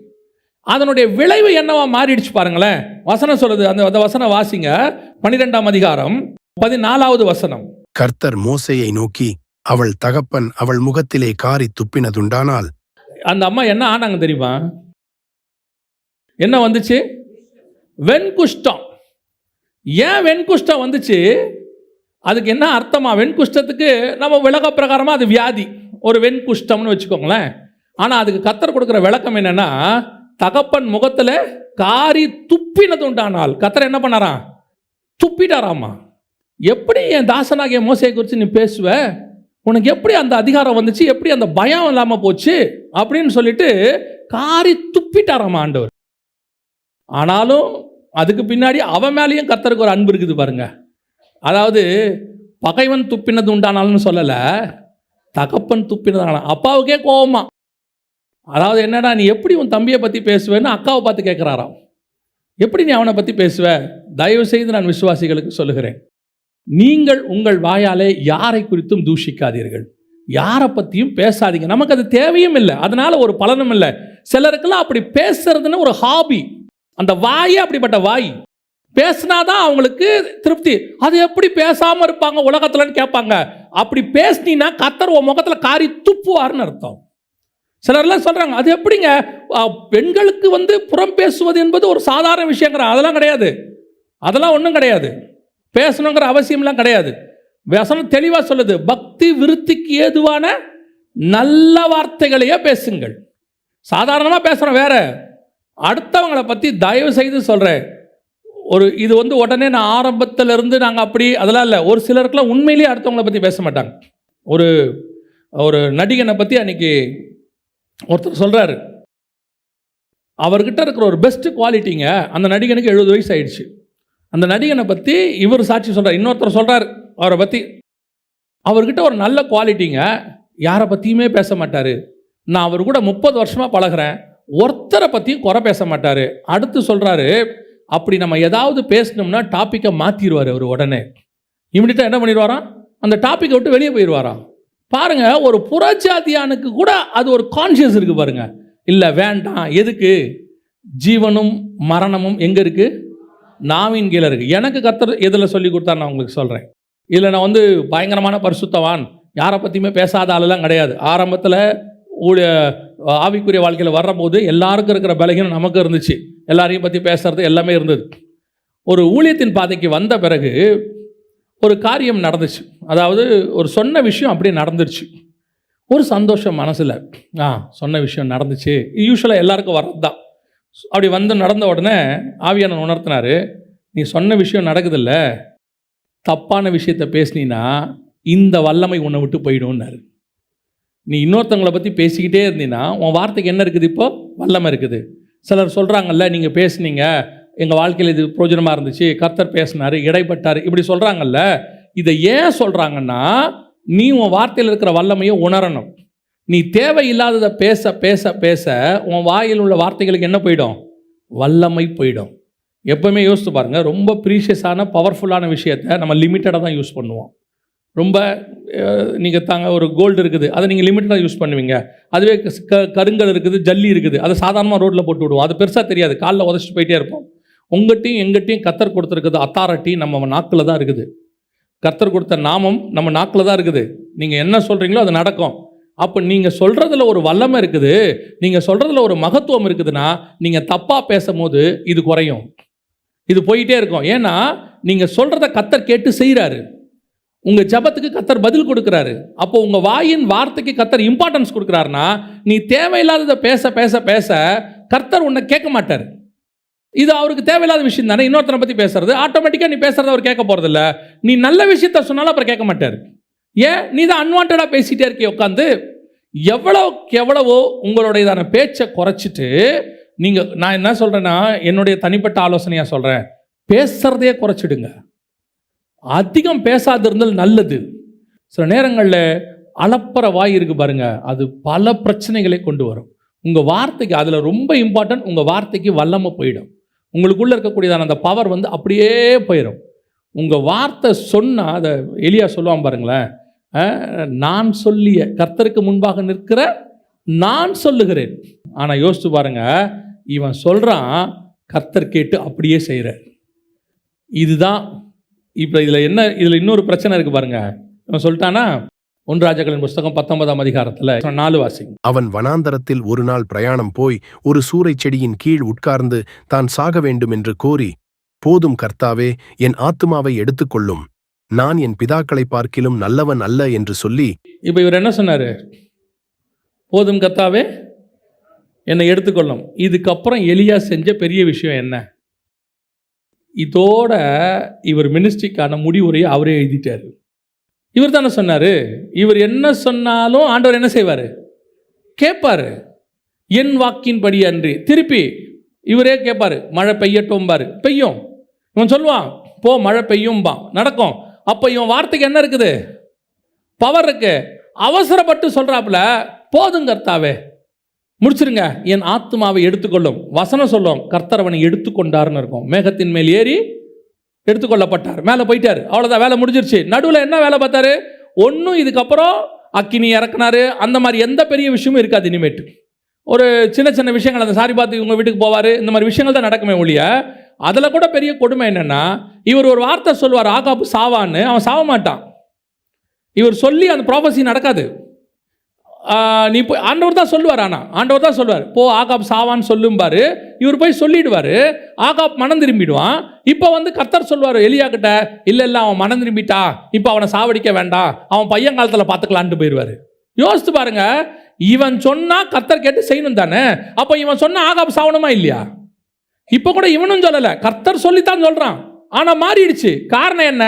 அதனுடைய விளைவு என்னவா மாறிடுச்சு பாருங்களேன். வசனம் சொல்லுது, அந்த வசனம் வாசிங்க. 12ஆம் அதிகாரம் 14வது வசனம். கர்த்தர் மோசேயை நோக்கி, அவள் தகப்பன் அவள் முகத்திலே காரி துப்பினதுண்டானால். அந்த அம்மா என்ன ஆனாங்க தெரியுமா? என்ன வந்துச்சு? வெண்குஷ்டம். ஏன் வெண்குஷ்டம் வந்துச்சு? அதுக்கு என்ன அர்த்தமா? வெண்குஷ்டத்துக்கு நம்ம விளக்க பிரகாரமாக அது வியாதி, ஒரு வெண்குஷ்டம்னு வச்சுக்கோங்களேன். ஆனால் அதுக்கு கர்த்தர் கொடுக்குற விளக்கம் என்னன்னா, தகப்பன் முகத்தில் காரி துப்பினது உண்டானால். கர்த்தர் என்ன பண்ணாராம்? துப்பிட்டாராமா. எப்படி என் தாசனாகிய மோசேயை குறித்து நீ பேசுவ? உனக்கு எப்படி அந்த அதிகாரம் வந்துச்சு? எப்படி அந்த பயம் இல்லாமல் போச்சு? அப்படின்னு சொல்லிட்டு காரி துப்பிட்டாராமா ஆண்டவர். ஆனாலும் அதுக்கு பின்னாடி அவன் மேலேயும் கர்த்தருக்கு ஒரு அன்பு இருக்குது பாருங்க. அதாவது பகைவன் துப்பினது உண்டானாலும் சொல்லலை, தகப்பன் துப்பினது. அப்பாவுக்கே கோவமா. அதாவது என்னடா நீ எப்படி உன் தம்பியை பற்றி பேசுவேன்னு அக்காவை பார்த்து கேட்குறாராம். எப்படி நீ அவனை பற்றி பேசுவ? தயவு செய்து நான் விசுவாசிகளுக்கு சொல்லுகிறேன், நீங்கள் உங்கள் வாயாலே யாரை குறித்தும் தூஷிக்காதீர்கள், யாரை பற்றியும் பேசாதீங்க. நமக்கு அது தேவையும் இல்லை, அதனால ஒரு பலனும் இல்லை. சிலருக்கெல்லாம் அப்படி பேசுறதுன்னு ஒரு ஹாபி. அந்த வாயே அப்படிப்பட்ட வாய். பேசினாதான் அவங்களுக்கு திருப்தி. அது எப்படி பேசாமல் இருப்பாங்க உலகத்துலன்னு கேட்பாங்க. அப்படி பேசினீன்னா கர்த்தர் உன் முகத்தில் காரி துப்புவார்னு அர்த்தம். சிலர்லாம் சொல்கிறாங்க, அது எப்படிங்க பெண்களுக்கு புறம் பேசுவது என்பது ஒரு சாதாரண விஷயங்கிற. அதெல்லாம் கிடையாது, அதெல்லாம் ஒன்றும் கிடையாது. பேசணுங்கிற அவசியம்லாம் கிடையாது. வசனம் தெளிவாக சொல்லுது, பக்தி விருத்திக்கு ஏதுவான நல்ல வார்த்தைகளையே பேசுங்கள். சாதாரணமாக பேசுகிறோம் வேற. அடுத்தவங்களை பற்றி தயவு செய்து சொல்கிறேன், இது உடனே நான் ஆரம்பத்திலிருந்து நாங்கள் அப்படி அதெல்லாம் இல்லை. ஒரு சிலருக்குலாம் உண்மையிலேயே அடுத்தவங்களை பற்றி பேச மாட்டாங்க. ஒரு நடிகனை பற்றி அன்னைக்கு ஒருத்தர் சொல்கிறாரு, அவர்கிட்ட இருக்கிற ஒரு பெஸ்ட் குவாலிட்டிங்க, அந்த நடிகனுக்கு 70 வயசு ஆயிடுச்சு. அந்த நடிகனை பற்றி இவர் சாட்சி சொல்கிறார். இன்னொருத்தர் சொல்கிறார் அவரை பற்றி, அவர்கிட்ட ஒரு நல்ல குவாலிட்டிங்க, யாரை பற்றியுமே பேச மாட்டார். நான் அவர் கூட 30 வருஷமாக பழகிறேன், ஒருத்தரை பற்றியும் குறை பேச மாட்டார். அடுத்து சொல்கிறாரு, அப்படி நம்ம ஏதாவது பேசணும்னா டாப்பிக்கை மாற்றிடுவார் அவர். உடனே இமிடியட்டாக என்ன பண்ணிடுவாராம்? அந்த டாப்பிக்கை விட்டு வெளியே போயிடுவாராம். பாருங்க, ஒரு புறஜாதியானுக்கு கூட அது ஒரு கான்ஷியஸ் இருக்குது பாருங்க. இல்லை வேண்டாம், எதுக்கு? ஜீவனும் மரணமும் எங்கே இருக்குது? நாவின் கீழே இருக்குது. எனக்கு கர்த்தர் எதில் சொல்லி கொடுத்தா நான் உங்களுக்கு சொல்கிறேன். இதில் நான் பயங்கரமான பரிசுத்தவான், யாரை பற்றியுமே பேசாத ஆளெல்லாம் கிடையாது. ஆரம்பத்தில் ஆவிக்குரிய வாழ்க்கையில் வர்றபோது எல்லாருக்கும் இருக்கிற பலகீனம் நமக்கு இருந்துச்சு. எல்லாரையும் பற்றி பேசுறது எல்லாமே இருந்தது. ஒரு ஊழியத்தின் பாதைக்கு வந்த பிறகு ஒரு காரியம் நடந்துச்சு. அதாவது ஒரு சொன்ன விஷயம் அப்படியே நடந்துருச்சு. ஒரு சந்தோஷம் மனசில், சொன்ன விஷயம் நடந்துச்சு. யூஸ்வலாக எல்லாருக்கும் வர்றது தான். அப்படி நடந்த உடனே ஆவியானவர் உணர்த்தினார், நீ சொன்ன விஷயம் நடக்குதில்ல, தப்பான விஷயத்தை பேசினீன்னா இந்த வல்லமை உன்னை விட்டு போயிடும்னாரு. நீ இன்னொருத்தவங்களை பற்றி பேசிக்கிட்டே இருந்தீங்கன்னா உன் வார்த்தைக்கு என்ன இருக்குது? இப்போ வல்லமை இருக்குது. சிலர் சொல்கிறாங்கல்ல, நீங்கள் பேசுனீங்க, எங்கள் வாழ்க்கையில் இது பிரயோஜனமாக இருந்துச்சு, கர்த்தர் பேசினார், இடைப்பட்டார், இப்படி சொல்கிறாங்கல்ல. இதை ஏன் சொல்கிறாங்கன்னா, நீ உன் வார்த்தையில் இருக்கிற வல்லமையை உணரணும். நீ தேவையில்லாததை பேச பேச பேச உன் வாயில் உள்ள வார்த்தைகளுக்கு என்ன போயிடும்? வல்லமை போயிடும். எப்பவுமே யோசித்து பாருங்கள், ரொம்ப ப்ரீஷியஸான பவர்ஃபுல்லான விஷயத்தை நம்ம லிமிட்டடாக தான் யூஸ் பண்ணுவோம். ரொம்ப நீங்கள் தாங்க ஒரு கோல்டு இருக்குது, அதை நீங்கள் லிமிட்டடாக யூஸ் பண்ணுவீங்க. அதுவே கருங்கல் இருக்குது, ஜல்லி இருக்குது, அதை சாதாரணமாக ரோட்டில் போட்டு விடுவோம். அது பெருசாக தெரியாது, காலில் உதச்சிட்டு போயிட்டே இருப்போம். உங்கள்கிட்டையும் எங்கிட்டையும் கர்த்தர் கொடுத்துருக்குது அத்தாரிட்டி நம்ம நாக்கில் தான் இருக்குது. கர்த்தர் கொடுத்த நாமம் நம்ம நாக்கில் தான் இருக்குது. நீங்கள் என்ன சொல்கிறீங்களோ அது நடக்கும். அப்போ நீங்கள் சொல்கிறதுல ஒரு வல்லமை இருக்குது, நீங்கள் சொல்கிறதுல ஒரு மகத்துவம் இருக்குதுன்னா, நீங்கள் தப்பாக பேசும்போது இது குறையும், இது போயிட்டே இருக்கும். ஏன்னா நீங்கள் சொல்கிறத கர்த்தர் கேட்டு செய்கிறாரு. உங்கள் ஜபத்துக்கு கர்த்தர் பதில் கொடுக்குறாரு. அப்போ உங்கள் வாயின் வார்த்தைக்கு கர்த்தர் இம்பார்ட்டன்ஸ் கொடுக்குறாருன்னா, நீ தேவையில்லாததை பேச பேச பேச கர்த்தர் உன்னை கேட்க மாட்டார். இது அவருக்கு தேவையில்லாத விஷயம் தானே. இன்னொருத்தனை பற்றி பேசுறது ஆட்டோமேட்டிக்காக நீ பேசுகிறத அவர் கேட்க போகிறதில்ல. நீ நல்ல விஷயத்த சொன்னாலும் அப்புறம் கேட்க மாட்டார். ஏன்? நீ தான் அன்வான்டாக பேசிகிட்டே இருக்கிய உட்காந்து. எவ்வளவோ உங்களுடையதான பேச்சை குறைச்சிட்டு நீங்கள், நான் என்ன சொல்கிறேன்னா, என்னுடைய தனிப்பட்ட ஆலோசனையாக சொல்கிறேன், பேசுகிறதையே குறைச்சிடுங்க. அதிகம் பேசாது இருந்தால் நல்லது. சில நேரங்களில் அளப்பற வாய் இருக்குது பாருங்க, அது பல பிரச்சனைகளை கொண்டு வரும். உங்கள் வார்த்தைக்கு அதில் ரொம்ப இம்பார்ட்டன்ட், உங்கள் வார்த்தைக்கு வல்லமை போயிடும். உங்களுக்குள்ளே இருக்கக்கூடியதான அந்த பவர் அப்படியே போயிடும். உங்கள் வார்த்தை சொன்னால், அதை எலியா சொல்லுவான் பாருங்களேன், நான் சொல்லிய கர்த்தருக்கு முன்பாக நிற்கிற நான் சொல்லுகிறேன். ஆனால் யோசித்து பாருங்க, இவன் சொல்கிறான், கர்த்தர் கேட்டு அப்படியே செய்கிறார். இதுதான் இப்போ இதில் இன்னொரு பிரச்சனை இருக்குது பாருங்க. இவன் சொல்லிட்டானா, 1 ராஜாக்களின் புஸ்தகம் 19ஆம் அதிகாரத்தில் 4 வாசிங்க. அவன் வனாந்தரத்தில் ஒரு நாள் பிரயாணம் போய் ஒரு சூரைச் செடியின் கீழ் உட்கார்ந்து தான் சாக வேண்டும் என்று கோரி, போதும் கர்த்தாவே, என் ஆத்துமாவை எடுத்துக்கொள்ளும், நான் என் பிதாக்களை பார்க்கிலும் நல்லவன் அல்ல என்று சொல்லி. இப்போ இவர் என்ன சொன்னார்? போதும் கர்த்தாவே, என்னை எடுத்துக்கொள்ளும். இதுக்கப்புறம் எலியா செஞ்ச பெரிய விஷயம் என்ன? இதோட இவர் மினிஸ்ட்ரிக்கான முடிவுரையை அவரே எழுதிட்டார். இவர் தானே சொன்னார், இவர் என்ன சொன்னாலும் ஆண்டவர் என்ன செய்வார்? கேட்பார். என் வாக்கின்படி அன்றி. திருப்பி இவரே கேட்பார். மழை பெய்யட்டும்பார், பெய்யும். இவன் சொல்லுவான், போ மழை பெய்யும்பா, நடக்கும். அப்போ இவன் வார்த்தைக்கு என்ன இருக்குது? பவர் இருக்கு. அவசரப்பட்டு சொல்கிறாப்புல, போதும் கர்த்தாவே, முடிச்சிருங்க, என் ஆத்மாவை எடுத்துக்கொள்ளும். வசனம் சொல்லும், கர்த்தர் அவனை எடுத்துக்கொண்டாருன்னு இருக்கும். மேகத்தின் மேல் ஏறி எடுத்துக்கொள்ளப்பட்டார், மேலே போயிட்டார், அவ்வளோதான், வேலை முடிஞ்சிருச்சு. நடுவில் என்ன வேலை பார்த்தாரு? ஒன்றும் இதுக்கப்புறம் அக்கினி இறக்குனாரு, அந்த மாதிரி எந்த பெரிய விஷயமும் இருக்காது. இனிமேட்டு ஒரு சின்ன சின்ன விஷயங்கள், அந்த சாரி பார்த்து இவங்க வீட்டுக்கு போவார், இந்த மாதிரி விஷயங்கள் தான் நடக்குமே ஒழிய, அதில் கூட பெரிய கொடுமை என்னென்னா, இவர் ஒரு வார்த்தை சொல்லுவார், ஆகாப்பு சாவான்னு. அவன் சாவ மாட்டான். இவர் சொல்லி அந்த ப்ராபசி நடக்காது. நீ போய், ஆண்டவர் தான் சொல்லுவார், ஆனால் ஆண்டவர் தான் சொல்லுவார், போ ஆகாப் சாவான்னு சொல்லும்பார். இவர் போய் சொல்லிடுவார், ஆகாப் மனம் திரும்பிடுவான். இப்போ கர்த்தர் சொல்லுவார் எலியா கிட்ட, இல்லை அவன் மனம் திரும்பிட்டா, இப்போ அவனை சாவடிக்க வேண்டாம், அவன் பையன் காலத்தில் பார்த்துக்கலான்ட்டு போயிடுவார். யோசித்து பாருங்க, இவன் சொன்னால் கர்த்தர் கேட்டு செய்யணும் தானே. அப்போ இவன் சொன்ன ஆகாப் சாவணுமா இல்லையா? இப்போ கூட இவனும் சொல்லலை, கர்த்தர் சொல்லித்தான் சொல்கிறான். ஆனால் மாறிடுச்சு. காரணம் என்ன?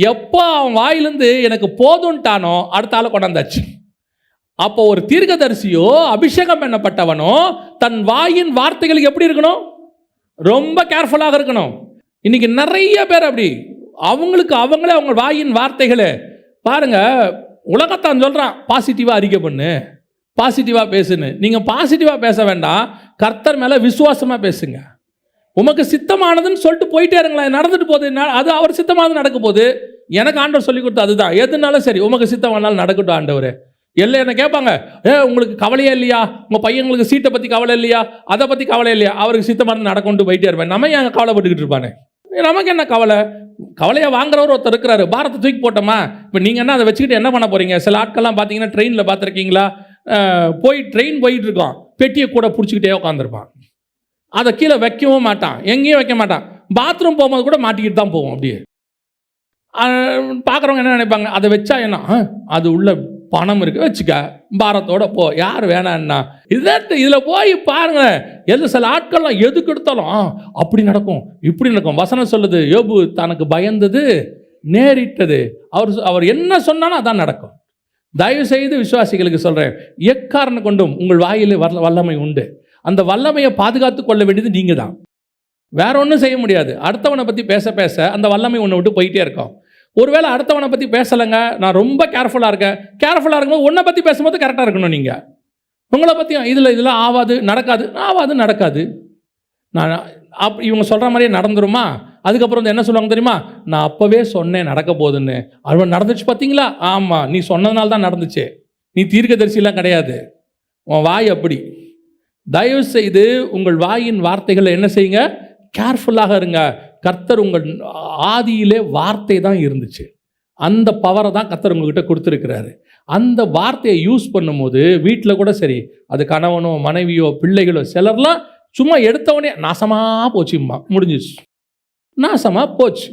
எப்போ அவன் வாயிலிருந்து எனக்கு போதுன்ட்டானோ அடுத்த ஆளை கொண்டாந்தாச்சு. அப்போ ஒரு தீர்க்கதரிசியோ அபிஷேகம் பண்ணப்பட்டவனோ தன் வாயின் வார்த்தைகளுக்கு எப்படி இருக்கணும்? ரொம்ப கேர்ஃபுல்லாக இருக்கணும். இன்னைக்கு நிறைய பேர் அப்படி, அவங்களுக்கு அவங்களே அவங்க வாயின் வார்த்தைகளை பாருங்க. உலகத்தான் சொல்கிறான், பாசிட்டிவாக அறிக்கை பண்ணு, பாசிட்டிவாக பேசுன்னு. நீங்கள் பாசிட்டிவாக பேச வேண்டாம், கர்த்தர் மேலே விசுவாசமாக பேசுங்க. உமக்கு சித்தமானதுன்னு சொல்லிட்டு போயிட்டே இருங்களேன். நடந்துட்டு போகுது, அது அவர் சித்தமானது நடக்க போகுது. எனக்கு ஆண்டவர் சொல்லி கொடுத்தா அதுதான். எதுனாலும் சரி, உமக்கு சித்தமானாலும் நடக்கட்டும் ஆண்டவர். எல்லாம் என்ன கேட்பாங்க, உங்களுக்கு கவலையே இல்லையா? உங்கள் பையங்களுக்கு சீட்டை பற்றி கவலை இல்லையா? அதை பற்றி கவலை இல்லையா? அவருக்கு சித்தமாக நடக்கொண்டு போயிட்டே இருப்பேன். நம்ம ஏன் கவலைப்பட்டுக்கிட்டு இருப்பானே? நமக்கு என்ன கவலை? கவலையை வாங்குறவர் ஒருத்தர் இருக்கிறாரு, பாரத்தை தூக்கி போட்டோமா. இப்போ நீங்கள் என்ன அதை வச்சுக்கிட்டு என்ன பண்ண போகிறீங்க? சில ஆட்கள்லாம் பார்த்தீங்கன்னா ட்ரெயினில் பார்த்துருக்கீங்களா, ட்ரெயின் போயிட்டு இருக்கோம், பெட்டியை கூட பிடிச்சிக்கிட்டே உட்காந்துருப்பான். அதை கீழே வைக்கவும் மாட்டான், எங்கேயும் வைக்க மாட்டான். பாத்ரூம் போகும்போது கூட மாட்டிக்கிட்டு தான் போவோம். அப்படியே பார்க்குறவங்க என்ன நினைப்பாங்க, அதை வச்சா என்ன, அது உள்ள பணம் இருக்கு, வச்சுக்க, பாரத்தோட போ, யார் வேணான்னா. இதில் போய் பாருங்க, சில ஆட்கள்லாம் எதுக்கு எடுத்தாலும் அப்படி நடக்கும், இப்படி நடக்கும். வசனம் சொல்லுது, யோபு தனக்கு பயந்தது நேரிட்டது. அவர் என்ன சொன்னாலும் அதான் நடக்கும். தயவு செய்து விசுவாசிகளுக்கு சொல்கிறேன், எக்காரணம் கொண்டும் உங்கள் வாயிலே வல்லமை உண்டு. அந்த வல்லமையை பாதுகாத்து கொள்ள வேண்டியது நீங்கள் தான், வேற ஒன்றும் செய்ய முடியாது. அடுத்தவனை பற்றி பேச பேச அந்த வல்லமை உன்னை விட்டு போயிட்டே இருக்கும். ஒருவேளை அடுத்தவனை பற்றி பேசலைங்க, நான் ரொம்ப கேர்ஃபுல்லாக இருக்கேன். கேர்ஃபுல்லாக இருக்கும்போது உன்னை பற்றி பேசும்போது கரெக்டாக இருக்கணும். நீங்கள் உங்களை பற்றியும் இதெல்லாம் ஆகாது நடக்காது, நடக்காது. நான் இவங்க சொல்கிற மாதிரியே நடந்துருமா? அதுக்கப்புறம் வந்து என்ன சொல்லுவாங்க தெரியுமா? நான் அப்போவே சொன்னேன் நடக்க போகுதுன்னு. அவன் நடந்துச்சு பார்த்தீங்களா? ஆமாம், நீ சொன்னதுனால தான் நடந்துச்சு. நீ தீர்க்கதரிசிலாம் கிடையாது. உன் வாய் அப்படி. தயவு செய்து உங்கள் வாயின் வார்த்தைகளை என்ன செய்யுங்க? கேர்ஃபுல்லாக இருங்க. கர்த்தர் உங்கள் ஆதியிலே வார்த்தை தான் இருந்துச்சு. அந்த பவரை தான் கர்த்தர் உங்ககிட்ட கொடுத்துருக்கிறாரு. அந்த வார்த்தையை யூஸ் பண்ணும்போது வீட்டில் கூட சரி, அது கணவனோ மனைவியோ பிள்ளைகளோ சிலர்லாம் சும்மா எடுத்தவொடனே நாசமாக போச்சும்மா, முடிஞ்சிச்சு, நாசமாக போச்சு.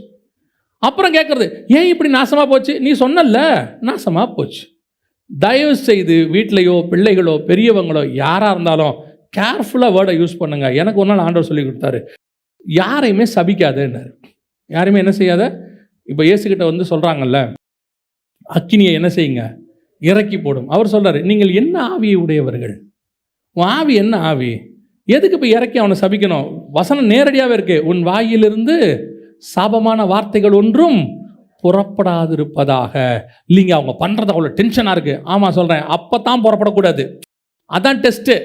அப்புறம் கேட்குறது, ஏன் இப்படி நாசமாக போச்சு? நீ சொன்னல, நாசமாக போச்சு. தயவு செய்து வீட்டிலையோ பிள்ளைகளோ பெரியவங்களோ யாராக இருந்தாலும் கேர்ஃபுல்லாக வேர்டை யூஸ் பண்ணுங்க. எனக்கு ஒரு நாள் ஆண்டவர் சொல்லி கொடுத்தாரு, யாரையுமே சபிக்காதேன்னாரு. யாரையுமே என்ன செய்யாத. இப்போ இயேசுகிட்ட வந்து சொல்கிறாங்கல்ல, அக்கினியை என்ன செய்யுங்க? இறக்கி போடும். அவர் சொல்கிறாரு, நீங்கள் என்ன ஆவியை உடையவர்கள்? உன் ஆவி என்ன ஆவி? எதுக்கு இப்போ இறக்கி அவனை சபிக்கணும்? வசனம் நேரடியாகவே இருக்கு, உன் வாயிலிருந்து சாபமான வார்த்தைகள் ஒன்றும் புறப்படாதிருப்பதாக. இல்லைங்க, அவங்க பண்ணுறது அவ்வளோ டென்ஷனாக இருக்குது. ஆமாம் சொல்கிறேன், அப்போ தான் புறப்படக்கூடாது. அதான் டெஸ்ட்டு.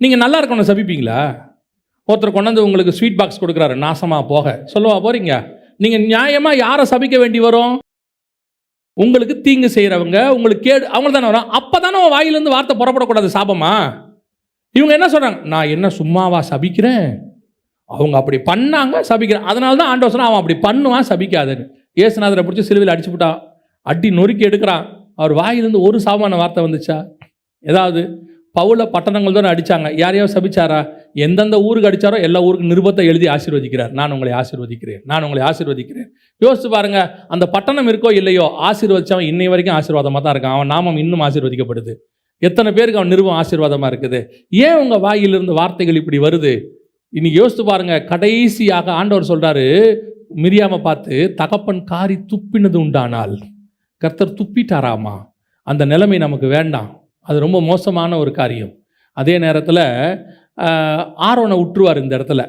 நீங்கள் நல்லா இருக்கணும் சபிப்பீங்களா? ஒருத்தர் கொண்டாந்து உங்களுக்கு ஸ்வீட் பாக்ஸ் கொடுக்குறாரு, நாசமாக போக சொல்லவா போகிறீங்க? நீங்கள் நியாயமாக யாரை சபிக்க வேண்டி வரும்? உங்களுக்கு தீங்கு செய்கிறவங்க, உங்களுக்கு கேடு, அவங்க தானே வரும். அப்போ தானே வாயிலிருந்து வார்த்தை புறப்படக்கூடாது சாபமா? இவங்க என்ன சொல்கிறாங்க, நான் என்ன சும்மாவா சபிக்கிறேன், அவங்க அப்படி பண்ணாங்க சபிக்கிறேன். அதனால தான் ஆண்டவர் சொன்னா அவன் அப்படி பண்ணுவான் சபிக்காதுன்னு. இயேசுநாதரை பிடிச்சி சிலுவையில் அடிச்சு விட்டான், அடி நொறுக்கி எடுக்கிறான். அவர் வாயிலிருந்து ஒரு சாபமான வார்த்தை வந்துச்சா? ஏதாவது? பவுல பட்டணங்கள் தான் அடித்தாங்க, யாரையாவது சபிச்சாரா? எந்தெந்த ஊருக்கு அடித்தாரோ எல்லா ஊருக்கு நிருபத்தை எழுதி ஆசீர்வதிக்கிறார். நான் உங்களை ஆசீர்வதிக்கிறேன், நான் உங்களை ஆசீர்வதிக்கிறேன். யோசிச்சு பாருங்க, அந்த பட்டணம் இருக்கோ இல்லையோ, ஆசீர்வதிச்சவன் இன்னை வரைக்கும் ஆசீர்வாதமாக தான் இருக்கான். அவன் நாமம் இன்னும் ஆசீர்வதிக்கப்படுது. எத்தனை பேருக்கு அவன் நிருபம் ஆசீர்வாதமாக இருக்குது? ஏன் உங்கள் வாயிலிருந்து வார்த்தைகள் இப்படி வருது? இன்னைக்கு யோசித்து பாருங்க. கடைசியாக ஆண்டவர் சொல்றாரு, மிரியாமை பார்த்து, தகப்பன் காரி துப்பினது உண்டானால். கர்த்தர் துப்பிட்டாராமா. அந்த நிலைமை நமக்கு வேண்டாம். அது ரொம்ப மோசமான ஒரு காரியம். அதே நேரத்தில் ஆரோனை விட்டுருவார் இந்த இடத்துல.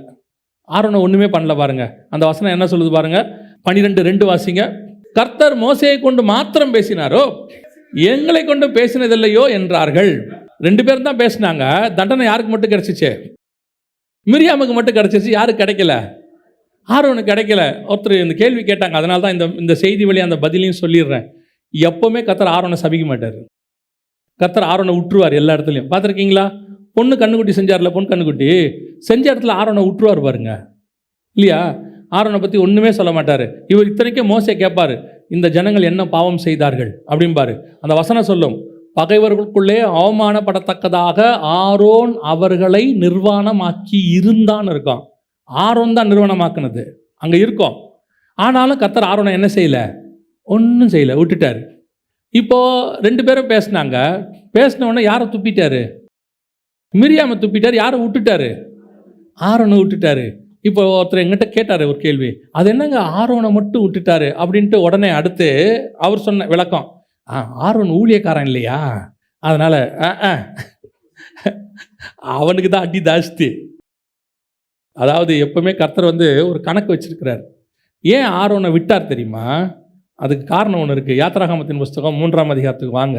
ஆரோனை ஒன்றுமே பண்ணல பாருங்க. அந்த வசனம் என்ன சொல்லுது பாருங்க, 12:2 வாசிங்க. கர்த்தர் மோசேயை கொண்டு மாத்திரம் பேசினாரோ, எங்களை கொண்டு பேசினதில்லையோ என்றார்கள். 2 பேரும் தான் பேசினாங்க. தண்டனை யாருக்கு மட்டும் கிடைச்சிச்சு? மிரியாமுக்கு மட்டும் கிடைச்சிச்சு. யாருக்கு கிடைக்கல? ஆரோனுக்கு கிடைக்கல. ஒருத்தர் இந்த கேள்வி கேட்டாங்க. அதனால தான் இந்த செய்தி வழியாக அந்த பதிலையும் சொல்லிடுறேன். எப்போவுமே கர்த்தர் ஆரோனை சபிக்க மாட்டார். கர்த்தர் ஆரோனை விட்டுருவார் எல்லா இடத்துலையும். பார்த்துருக்கீங்களா? பொண்ணு கண்ணுக்குட்டி செஞ்சார்ல, பொண்ணு கண்ணுக்குட்டி செஞ்ச இடத்துல ஆரோனை விட்டுருவார் பாருங்க, இல்லையா? ஆரோனை பற்றி ஒன்றுமே சொல்ல மாட்டார். இவர் இத்தனைக்கும் மோசே கேட்பார், இந்த ஜனங்கள் என்ன பாவம் செய்தார்கள் அப்படிம்பாரு. அந்த வசனம் சொல்லும், பகைவர்களுக்குள்ளே அவமானப்படத்தக்கதாக ஆரோன் அவர்களை நிர்வாணமாக்கி இருந்தான்னு இருக்கும். ஆரோன் தான் நிர்வாணமாக்குனது, அங்கே இருக்கும். ஆனாலும் கர்த்தர் ஆரோனை என்ன செய்யலை? ஒன்றும் செய்யலை, விட்டுட்டார். இப்போது 2 பேரும் பேசினாங்க. பேசினவுடனே யாரை துப்பிட்டாரு? மிரியாமை துப்பிட்டார். யாரை விட்டுட்டாரு? ஆரோனை விட்டுட்டாரு. இப்போ ஒருத்தர் எங்கிட்ட கேட்டார் ஒரு கேள்வி, அது என்னங்க ஆரோனை மட்டும் விட்டுட்டாரு அப்படின்ட்டு. உடனே அடுத்து அவர் சொன்ன விளக்கம், ஆரோன் ஊழியக்காரன் இல்லையா, அதனால் அவனுக்கு தான் அடி ஜாஸ்தி. அதாவது எப்பவுமே கர்த்தர் வந்து ஒரு கணக்கு வச்சிருக்கிறார். ஏன் ஆரோனை விட்டார் தெரியுமா? அதுக்கு காரணம் ஒன்று இருக்குது. யாத்திராகமத்தின் புஸ்தகம் 3ஆம் அதிகாரத்துக்கு வாங்க.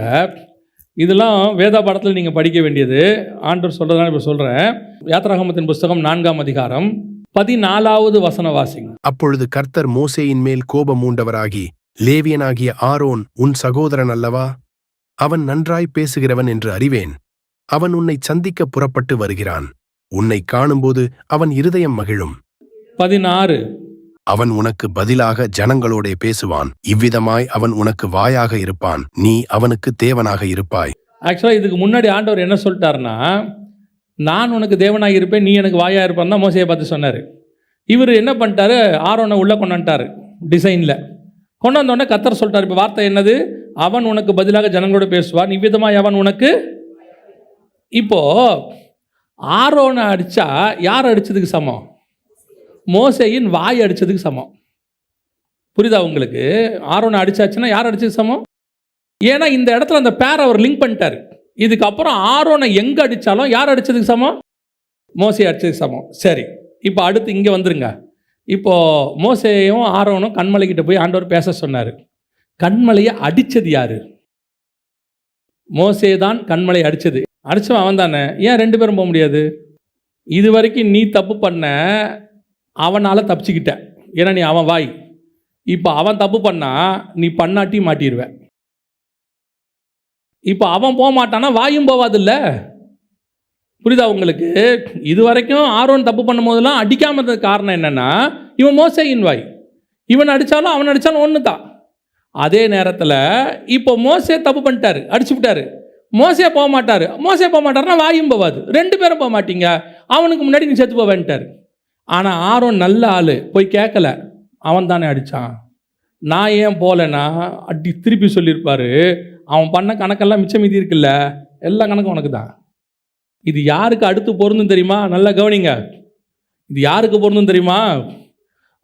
இதெல்லாம் வேத பாடத்தில் நீங்கள் படிக்க வேண்டியது. ஆண்டவர் சொல்கிறதான இப்போ சொல்கிறேன். யாத்திராகமத்தின் புஸ்தகம் 4ஆம் அதிகாரம் 14வது வசன வாசிங்க. அப்பொழுது கர்த்தர் மோசேயின் மேல் கோபம் மூண்டவராகி, லேவியனாகிய ஆரோன் உன் சகோதரன் அல்லவா? அவன் நன்றாய் பேசுகிறவன் என்று அறிவேன். அவன் உன்னை சந்திக்க புறப்பட்டு வருகிறான். உன்னை காணும்போது அவன் இருதயம் மகிழும். 16. அவன் உனக்கு பதிலாக ஜனங்களோடே பேசுவான். இவ்விதமாய் அவன் உனக்கு வாயாக இருப்பான். நீ அவனுக்கு தேவனாக இருப்பாய். ஆக்சுவலாக இதுக்கு முன்னாடி ஆண்டவர் என்ன சொல்லிட்டாருன்னா, நான் உனக்கு தேவனாக இருப்பேன், நீ எனக்கு வாயாக இருப்பான் தான் மோசையை பார்த்து சொன்னார். இவர் என்ன பண்ணிட்டாரு? ஆரோனை உள்ளே கொண்டாண்டார். டிசைனில் கொண்டு வந்தோடனே கர்த்தர் சொல்லிட்டார். இப்போ வார்த்தை என்னது? அவன் உனக்கு பதிலாக ஜனங்களோட பேசுவான். இவ்விதமாய் அவன் உனக்கு. இப்போது ஆரோனை அடித்தா யார் அடித்ததுக்கு சமம்? மோசேயின் வாய் அடித்ததுக்கு சமம். புரியுதா உங்களுக்கு? ஆரோனை அடிச்சாச்சுன்னா யார் அடிச்சதுக்கு சமம்? ஏன்னா இந்த இடத்துல அந்த பேர் அவர் லிங்க் பண்ணிட்டார். இதுக்கப்புறம் ஆரோனை எங்கே அடித்தாலும் யார் அடித்ததுக்கு சமம்? மோசே அடித்ததுக்கு சமம். சரி, இப்போ அடுத்து இங்கே வந்துருங்க. இப்போது மோசேயும் ஆரோனும் கண்மலைக்கிட்ட போய் ஆண்டவர் பேச சொன்னார். கண்மலையை அடித்தது யார்? மோசே தான் கண்மலை அடித்தது. அடித்தவன் அவன் தானே. ஏன் 2 பேரும் போக முடியாது? இது வரைக்கும் நீ தப்பு பண்ண, அவனால் தப்பிச்சுக்கிட்ட. ஏன்னா நீ அவன் வாய். இப்போ அவன் தப்பு பண்ணா நீ பண்ணாட்டி மாட்டிடுவ. இப்போ அவன் போக மாட்டானா வாயும் போவாதில்ல. புரியுதா உங்களுக்கு? இது வரைக்கும் ஆரோன் தப்பு பண்ணும் போதெல்லாம் அடிக்காமல் இருந்தது காரணம் என்னென்னா, இவன் மோசேயின் வாய். இவன் அடித்தாலும் அவன் அடித்தாலும் ஒன்று தான். அதே நேரத்தில் இப்போ மோசே தப்பு பண்ணிட்டாரு, அடிச்சு விட்டாரு. மோசே போக மாட்டாருன்னா வாயும் போவாது. 2 பேரும் போக மாட்டீங்க. அவனுக்கு முன்னாடி நீ செத்து போவேன்ட்டார். ஆனால் ஆரோன் நல்ல ஆள், போய் கேட்கல. அவன் தானே அடித்தான். நான் ஏன் போகலன்னா அடி திருப்பி சொல்லியிருப்பாரு. அவன் பண்ண கணக்கெல்லாம் மிச்சம் மீதி இருக்குல்ல, எல்லா கணக்கும் உனக்கு தான். இது யாருக்கு அடுத்து பொருந்தும் தெரியுமா? நல்லா கவனிங்க. இது யாருக்கு பொருந்தும் தெரியுமா?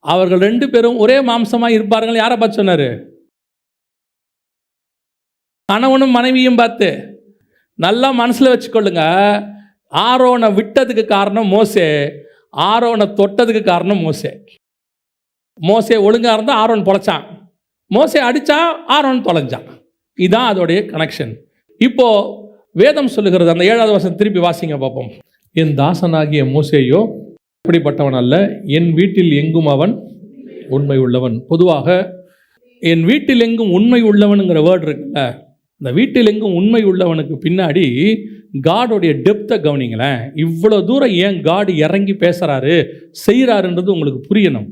அவர்கள் 2 பேரும் ஒரே மாம்சமாக இருப்பார்கள். யாரை பார்த்து சொன்னார்? கணவனும் மனைவியும் பார்த்து. நல்லா மனசில் வச்சுக்கொள்ளுங்க. ஆரோனை விட்டதுக்கு காரணம் மோசே, ஆரோனை தொட்டதுக்கு காரணம் மோசே. மோசே ஒழுங்காக இருந்தால் ஆரோன் பொழைச்சான், மோசே அடித்தா ஆரோன் தொலைஞ்சான். இதுதான் அதோடைய கனெக்ஷன். இப்போது வேதம் சொல்லுகிறது, அந்த 7வது வசனம் திருப்பி வாசிங்க பார்ப்போம். என் தாசனாகிய மோசேயோ இப்படிப்பட்டவன் அல்ல, என் வீட்டில் எங்கும் அவன் உண்மை உள்ளவன். பொதுவாக என் வீட்டில் எங்கும் உண்மை உள்ளவனுங்கிற வேர்டு இருக்குல்ல, இந்த வீட்டில் எங்கும் உண்மை உள்ளவனுக்கு பின்னாடி காடோடைய டெப்த்தை கவனிங்களேன். இவ்வளோ தூரம் ஏன் காடு இறங்கி பேசுகிறாரு செய்கிறாருன்றது உங்களுக்கு புரியணும்.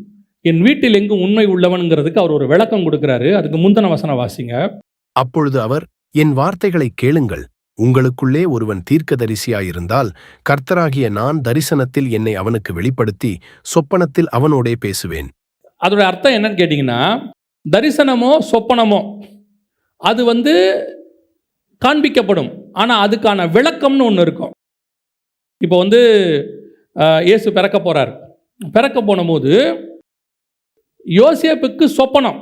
என் வீட்டில் எங்கும் உண்மை உள்ளவனுங்கிறதுக்கு அவர் ஒரு விளக்கம் கொடுக்குறாரு. அதுக்கு முந்தின வசனம் வாசிங்க. அப்பொழுது அவர், என் வார்த்தைகளை கேளுங்கள். உங்களுக்குள்ளே ஒருவன் தீர்க்கதரிசியாயிருந்தால் கர்த்தராகிய நான் தரிசனத்தில் என்னை அவனுக்கு வெளிப்படுத்தி சொப்பனத்தில் அவனோடே பேசுவேன். அதோட அர்த்தம் என்னன்னு கேட்டிங்கன்னா, தரிசனமோ சொப்பனமோ அது காண்பிக்கப்படும். ஆனால் அதுக்கான விளக்கம்னு ஒன்று இருக்கும். இப்போ இயேசு பிறக்க போகிறார். பிறக்க போனபோது யோசேப்புக்கு சொப்பனம்,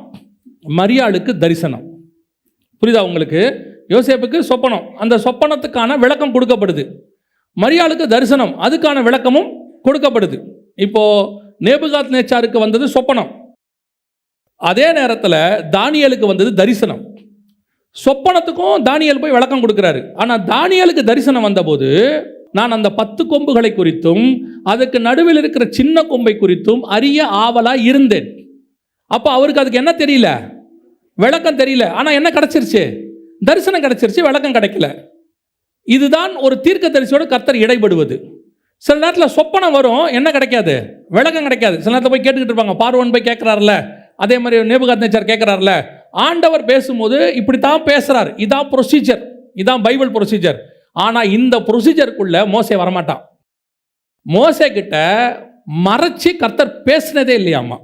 மரியாளுக்கு தரிசனம். புரியுதா உங்களுக்கு? யோசேப்புக்கு சொப்பனம், அந்த சொப்பனத்துக்கான விளக்கம் கொடுக்கப்படுது. மரியாளுக்கு தரிசனம், அதுக்கான விளக்கமும் கொடுக்கப்படுது. இப்போது நேபுகாத்நேச்சாருக்கு வந்தது சொப்பனம், அதே நேரத்தில் தானியேலுக்கு வந்தது தரிசனம். சொப்பனத்துக்கும் தானியேல் போய் விளக்கம் கொடுக்குறாரு. ஆனால் தானியேலுக்கு தரிசனம் வந்தபோது, நான் அந்த 10 கொம்புகளை குறித்தும் அதுக்கு நடுவில் இருக்கிற சின்ன கொம்பை குறித்தும் அறிய ஆவலாக இருந்தேன். அப்போ அவருக்கு அதுக்கு என்ன தெரியல, விளக்கம் தெரியல. ஆனால் என்ன கிடச்சிருச்சு? தரிசனம் கிடச்சிருச்சு, விளக்கம் கிடைக்கல. இதுதான் ஒரு தீர்க்கதரிசியோட கர்த்தர் இடைபடுவது. சில நேரத்தில் சொப்பனம் வரும், என்ன கிடைக்காது, விளக்கம் கிடைக்காது. சில நேரத்தில் போய் கேட்டுக்கிட்டு இருப்பாங்க. பார்வோன் போய் கேட்குறாருல, அதே மாதிரி நேபுகாத்நேச்சார் கேட்குறாருல. ஆண்டவர் பேசும்போது இப்படி தான் பேசுகிறார். இதான் ப்ரொசீஜர், இதான் பைபிள் ப்ரொசீஜர். ஆனால் இந்த ப்ரொசீஜருக்குள்ளே மோசே வரமாட்டான். மோசே கிட்ட மறைச்சி கர்த்தர் பேசினதே இல்லையாம்மா.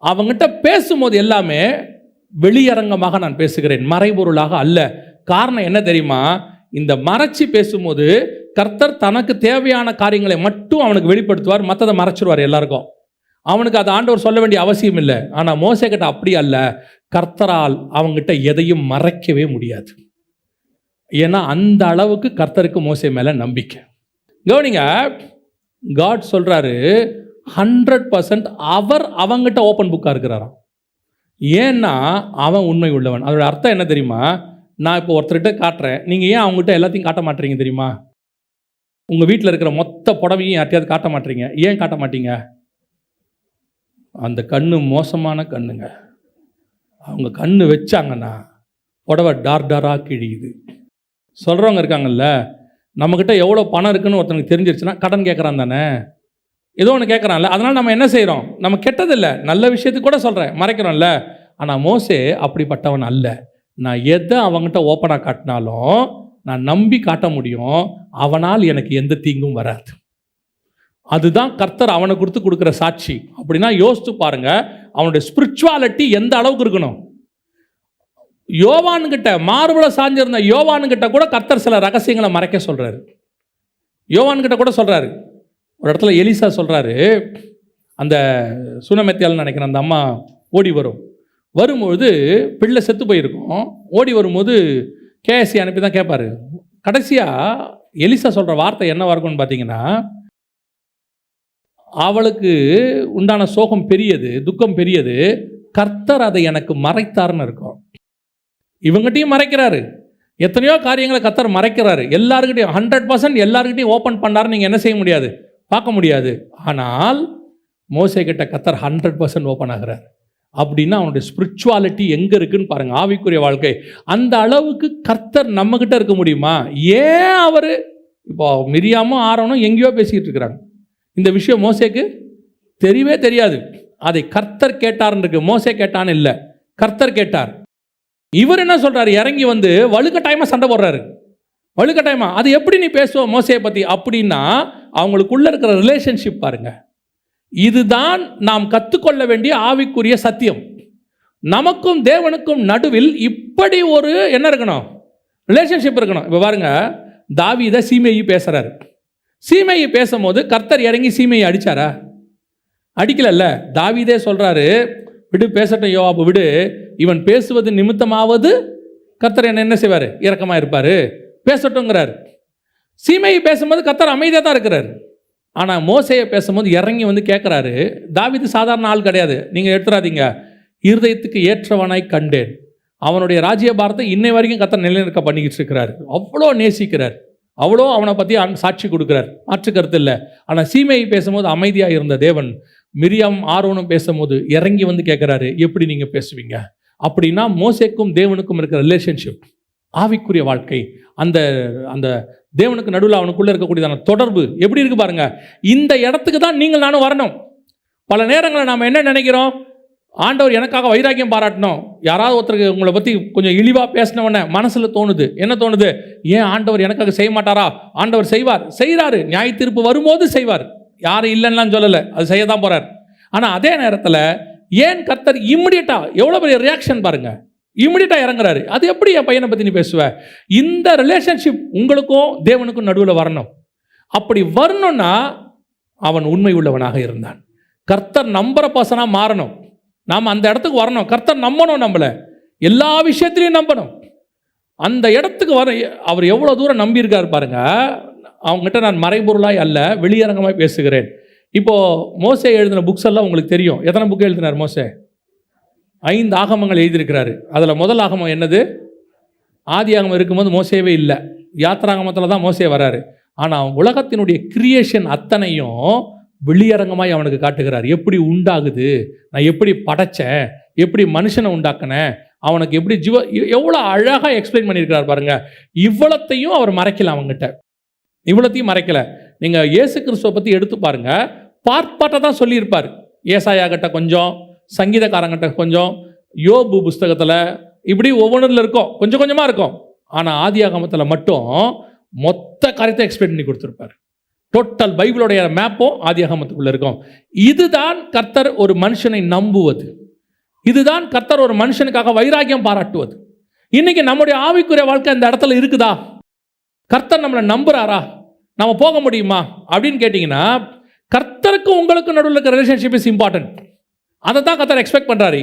அவங்ககிட்ட பேசும்போது எல்லாமே வெளியரங்கமாக நான் பேசுகிறேன், மறைபொருளாக அல்ல. காரணம் என்ன தெரியுமா? இந்த மறைச்சி பேசும்போது கர்த்தர் தனக்கு தேவையான காரியங்களை மட்டும் அவனுக்கு வெளிப்படுத்துவார், மற்றதை மறைச்சிருவார் எல்லாருக்கும். அவனுக்கு அதை ஆண்டவர் சொல்ல வேண்டிய அவசியம் இல்லை. ஆனால் மோசே கிட்ட அப்படி அல்ல. கர்த்தரால் அவங்ககிட்ட எதையும் மறைக்கவே முடியாது. ஏன்னா அந்த அளவுக்கு கர்த்தருக்கு மோசே மேலே நம்பிக்கை. கவனிங்க, காட் சொல்கிறாரு 100% அவர் அவங்ககிட்ட ஓப்பன் புக்காக இருக்கிறாராம். ஏன்னா அவன் உண்மை உள்ளவன். அதோட அர்த்தம் என்ன தெரியுமா? நான் இப்போ ஒருத்தர்கிட்ட காட்டுறேன், நீங்கள் ஏன் அவங்ககிட்ட எல்லாத்தையும் காட்ட மாட்டீங்க தெரியுமா? உங்கள் வீட்டில் இருக்கிற மொத்த புடவையும் யார்ட்டையாவது காட்ட மாட்டீங்க. ஏன் காட்ட மாட்டீங்க? அந்த கண்ணு மோசமான கண்ணுங்க. அவங்க கண்ணு வச்சாங்கன்னா புடவை டார்டாராக கிழியுது. சொல்கிறவங்க இருக்காங்கல்ல, நம்மக்கிட்ட எவ்வளோ பணம் இருக்குன்னு ஒருத்தனுக்கு தெரிஞ்சிருச்சுன்னா கடன் கேட்குறான் தானே, ஏதோ ஒன்று கேட்குறான்ல. அதனால் நம்ம என்ன செய்கிறோம்? நம்ம கெட்டதில்லை, நல்ல விஷயத்துக்கு கூட சொல்கிறேன், மறைக்கிறோம்ல. ஆனால் மோசே அப்படிப்பட்டவன் அல்ல. நான் எதை அவங்ககிட்ட ஓப்பனாக காட்டினாலும் நான் நம்பி காட்ட முடியும். அவனால் எனக்கு எந்த தீங்கும் வராது. அதுதான் கர்த்தர் அவனை கொடுக்குற சாட்சி. அப்படின்னா யோசித்து பாருங்க, அவனுடைய ஸ்பிரிச்சுவாலிட்டி எந்த அளவுக்கு இருக்கணும். யோவான்கிட்ட, மார்புல சாஞ்சிருந்த யோவான்கிட்ட கூட கர்த்தர் சில ரகசியங்களை மறைக்க சொல்றாரு. யோவான்கிட்ட கூட சொல்றாரு. ஒரு இடத்துல எலிசா சொல்றாரு, அந்த சுனமெத்தியால் நினைக்கிறேன், அந்த அம்மா ஓடி வரும்பொழுது பிள்ளை செத்து போயிருக்கும். ஓடி வரும்போது கேஎஸ்சி அனுப்பி தான் கேட்பாரு. கடைசியாக எலிசா சொல்கிற வார்த்தை என்னவா இருக்கும்னு பார்த்தீங்கன்னா, அவளுக்கு உண்டான சோகம் பெரியது, துக்கம் பெரியது, கர்த்தர் அதை எனக்கு மறைத்தார்னு இருக்கும். இவங்ககிட்டையும் மறைக்கிறாரு, எத்தனையோ காரியங்களை கர்த்தர் மறைக்கிறாரு. எல்லாருக்கிட்டையும் 100% எல்லாருக்கிட்டையும் ஓப்பன் பண்ணாரு நீங்கள் என்ன செய்ய முடியாது, பார்க்க முடியாது. ஆனால் மோசே கிட்ட கர்த்தர் 100% ஓப்பன் ஆகிறார். அப்படின்னா அவனுடைய ஸ்பிரிச்சுவாலிட்டி எங்கே இருக்குன்னு பாருங்க, ஆவிக்குரிய வாழ்க்கை. அந்த அளவுக்கு கர்த்தர் நம்மக்கிட்ட இருக்க முடியுமா? ஏன் அவர் இப்போ மிரியாமும் ஆரோனும் எங்கேயோ பேசிக்கிட்டு இருக்கிறாங்க, இந்த விஷயம் மோசேக்கு தெரியவே தெரியாது. அதை கர்த்தர் கேட்டார்னு இருக்கு, மோசே கேட்டான்னு இல்லை, கர்த்தர் கேட்டார். இவர் என்ன சொல்றாரு, இறங்கி வந்து வலுக்கட்டாயமாக சண்டை போடுறாரு. வலுக்கட்டாயமா அது எப்படி நீ பேசுவ மோசையை பற்றி அப்படின்னா, அவங்களுக்குள்ள இருக்கிற ரிலேஷன்ஷிப் பாருங்க. இதுதான் நாம் கற்றுக்கொள்ள வேண்டிய ஆவிக்குரிய சத்தியம். நமக்கும் தேவனுக்கும் நடுவில் இப்படி ஒரு என்ன இருக்கணும், ரிலேஷன்ஷிப் இருக்கணும். இப்போ பாருங்க, தாவீதை சீமேயி பேசுறாரு. சீமேயி பேசும்போது கர்த்தர் இறங்கி சீமேயி அடிச்சாரா? அடிக்கலல்ல. தாவீதே சொல்றாரு, விடு பேசட்டும் யோவாபு விடு, இவன் பேசுவது நிமித்தமாவது கர்த்தர் என்ன செய்வார், இரக்கமாக இருப்பார், பேசட்டும்ங்கிறார். சீமையை பேசும்போது கர்த்தர் அமைதியாக தான் இருக்கிறார். ஆனால் மோசையை பேசும்போது இறங்கி வந்து கேட்குறாரு. தாவீது சாதாரண ஆள் கிடையாது, நீங்கள் எடுத்துடாதீங்க. இருதயத்துக்கு ஏற்றவனாய் கண்டேன். அவனுடைய ராஜ்ய பாரத்தை இன்னை வரைக்கும் கர்த்தர் நிலைநிற்க பண்ணிக்கிட்டு இருக்கிறார். அவ்வளோ நேசிக்கிறார், அவ்வளோ அவனை பற்றி சாட்சி கொடுக்குறார், மாற்று கருத்து இல்லை. ஆனால் சீமையை பேசும்போது அமைதியாக இருந்த தேவன் மிரியாம் ஆரோனும் பேசும்போது இறங்கி வந்து கேட்குறாரு, எப்படி நீங்கள் பேசுவீங்க? அப்படின்னா மோசேக்கும் தேவனுக்கும் இருக்கிற ரிலேஷன்ஷிப், ஆவிக்குரிய வாழ்க்கை, அந்த அந்த தேவனுக்கு நடுவில் அவனுக்குள்ளே இருக்கக்கூடியதான தொடர்பு எப்படி இருக்குது பாருங்க. இந்த இடத்துக்கு தான் நீங்கள் நானும் வரணும். பல நேரங்களில் நாம் என்ன நினைக்கிறோம், ஆண்டவர் எனக்காக வைராக்கியம் பாராட்டணும். யாராவது ஒருத்தருக்கு உங்களை பற்றி கொஞ்சம் இழிவாக பேசினவன மனசில் தோணுது. என்ன தோணுது, ஏன் ஆண்டவர் எனக்காக செய்ய மாட்டாரா? ஆண்டவர் செய்வார், செய்கிறாரு. நியாய தீர்ப்பு வரும்போது செய்வார், யாரும் இல்லைன்னா சொல்லலை, அது செய்ய தான் போகிறார். ஆனால் அதே நேரத்தில் ஏன் கர்த்தர் இம்மிடியட்டாக, எவ்வளோ பெரிய ரியாக்ஷன் பாருங்க, இம்மிடியட்டாக இறங்குறாரு. அது எப்படி என் பையனை பற்றி நீ பேசுவ? இந்த ரிலேஷன்ஷிப் உங்களுக்கும் தேவனுக்கும் நடுவில் வரணும். அப்படி வரணும்னா அவன் உண்மை உள்ளவனாக இருந்தான். கர்த்தர் நம்புற பர்சனாக மாறணும். நாம் அந்த இடத்துக்கு வரணும். கர்த்தர் நம்பணும், நம்மளை எல்லா விஷயத்திலையும் நம்பணும். அந்த இடத்துக்கு வர அவர் எவ்வளோ தூரம் நம்பியிருக்கார் பாருங்க. அவங்ககிட்ட நான் மறைபொருளாய் அல்ல வெளியரங்கமாய் பேசுகிறேன். இப்போது மோசே எழுதின புக்ஸ் எல்லாம் உங்களுக்கு தெரியும். எத்தனை புக் எழுதினார் மோசே? 5 ஆகமங்கள் எழுதியிருக்கிறாரு. அதில் முதல் ஆகமம் என்னது? ஆதி ஆகமம் இருக்கும்போது மோசேவே இல்லை, யாத்திராகமத்தில் தான் மோசே வராரு. ஆனால் உலகத்தினுடைய கிரியேஷன் அத்தனையும் வெளியரங்கமாய் அவனுக்கு காட்டுகிறார். எப்படி உண்டாகுது, நான் எப்படி படைச்சேன், எப்படி மனுஷனை உண்டாக்கினேன், அவனுக்கு எப்படி எவ்வளோ அழகாக எக்ஸ்பிளைன் பண்ணியிருக்கிறார் பாருங்க. இவ்வளத்தையும் அவர் மறைக்கல, அவங்ககிட்ட இவ்வளத்தையும் மறைக்கல. நீங்கள் இயேசு கிறிஸ்துவை பற்றி எடுத்து பாருங்க, பார்ட் தான் சொல்லியிருப்பார். ஏசாயாகிட்ட கொஞ்சம், சங்கீதக்காரங்கிட்ட கொஞ்சம், யோபு புஸ்தகத்தில், இப்படி ஒவ்வொன்றில் இருக்கும், கொஞ்சம் கொஞ்சமாக இருக்கும். ஆனால் ஆதியாகமத்தில் மட்டும் மொத்த காரியத்தை எக்ஸ்பிளைன் பண்ணி கொடுத்துருப்பார். டோட்டல் பைபிளுடைய மேப்பும் ஆதியாகமத்துக்குள்ளே இருக்கும். இதுதான் கர்த்தர் ஒரு மனுஷனை நம்புவது. இதுதான் கர்த்தர் ஒரு மனுஷனுக்காக வைராக்கியம் பாராட்டுவது. இன்னைக்கு நம்முடைய ஆவிக்குரிய வாழ்க்கை இந்த இடத்துல இருக்குதா? கர்த்தர் நம்மளை நம்புறாரா? நம்ம போக முடியுமா அப்படின்னு கேட்டிங்கன்னா, கர்த்தருக்கு உங்களுக்கு நடுவில் இருக்கிற ரிலேஷன்ஷிப் இஸ் இம்பார்ட்டன்ட். அதை தான் கர்த்தர் எக்ஸ்பெக்ட் பண்ணுறாரு.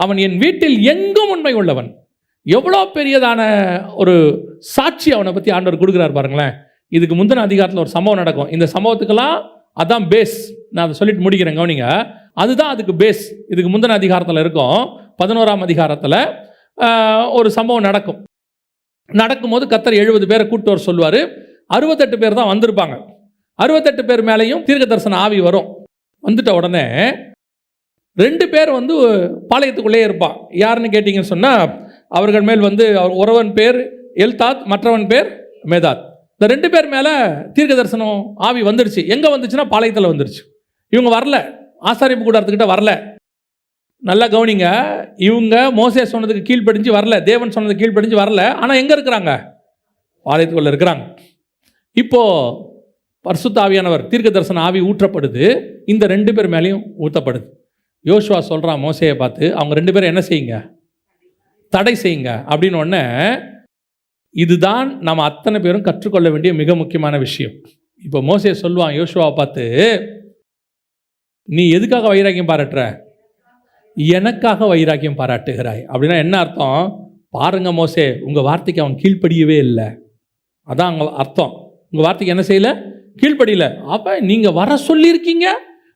அவன் என் வீட்டில் எங்கும் உண்மை உள்ளவன். எவ்வளோ பெரியதான ஒரு சாட்சி அவனை பற்றி ஆண்டவர் கொடுக்குறார் பாருங்களேன். இதுக்கு முந்தின அதிகாரத்தில் ஒரு சம்பவம் நடக்கும். இந்த சம்பவத்துக்கெல்லாம் அதான் பேஸ். நான் அதை சொல்லிட்டு முடிக்கிறேன், கவனிங்க. அதுதான் அதுக்கு பேஸ். இதுக்கு முந்தின அதிகாரத்தில் இருக்கும். 11ஆம் அதிகாரத்தில் ஒரு சம்பவம் நடக்கும். நடக்கும்போது கர்த்தர் 70 பேரை கூட்டு வர சொல்லுவார். 68 பேர் தான் வந்திருப்பாங்க. 68 பேர் மேலேயும் தீர்க்க தரிசன ஆவி வரும். வந்துட்ட உடனே 2 பேர் வந்து பாளையத்துக்குள்ளேயே இருப்பான். யாருன்னு கேட்டிங்கன்னு சொன்னால், அவர்கள் மேல் வந்து ஒருவன் பேர் எல்தாத், மற்றவன் பேர் மேதாத். இந்த 2 பேர் மேலே தீர்க்க தரிசனம் ஆவி வந்துடுச்சு. எங்கே வந்துச்சுன்னா பாளையத்தில் வந்துடுச்சு. இவங்க வரல, ஆசாரிப்பு கூடாரத்துக்கிட்ட வரல. நல்லா கவனிங்க, இவங்க மோசே சொன்னதுக்கு கீழ்ப்படிஞ்சு வரல, தேவன் சொன்னதுக்கு கீழ்ப்படிஞ்சு வரல. ஆனால் எங்கே இருக்கிறாங்க? பாளையத்துக்குள்ளே இருக்கிறாங்க. இப்போது பரிசுத்த ஆவியானவர், தீர்க்க தரிசன ஆவி ஊற்றப்படுது. இந்த 2 பேர் மேலேயும் ஊற்றப்படுது. யோசுவா சொல்கிறான் மோசையை பார்த்து, அவங்க 2 பேரும் என்ன செய்யுங்க? தடை செய்யுங்க அப்படின்னு. உடனே இதுதான் நம்ம அத்தனை பேரும் கற்றுக்கொள்ள வேண்டிய மிக முக்கியமான விஷயம். இப்போ மோசே சொல்லுவான் யோசுவாவை பார்த்து, நீ எதுக்காக வைராக்கியம் பாராட்டுற? எனக்காக வைராக்கியம் பாராட்டுகிறாய். அப்படின்னா என்ன அர்த்தம்? பாருங்க மோசே, உங்கள் வார்த்தைக்கு அவன் கீழ்ப்படியவே இல்லை. அதான் அங்கே அர்த்தம். உங்கள் வார்த்தைக்கு என்ன செய்யலை? கீழ்ப்படியல. அப்போ நீங்கள் வர சொல்லியிருக்கீங்க,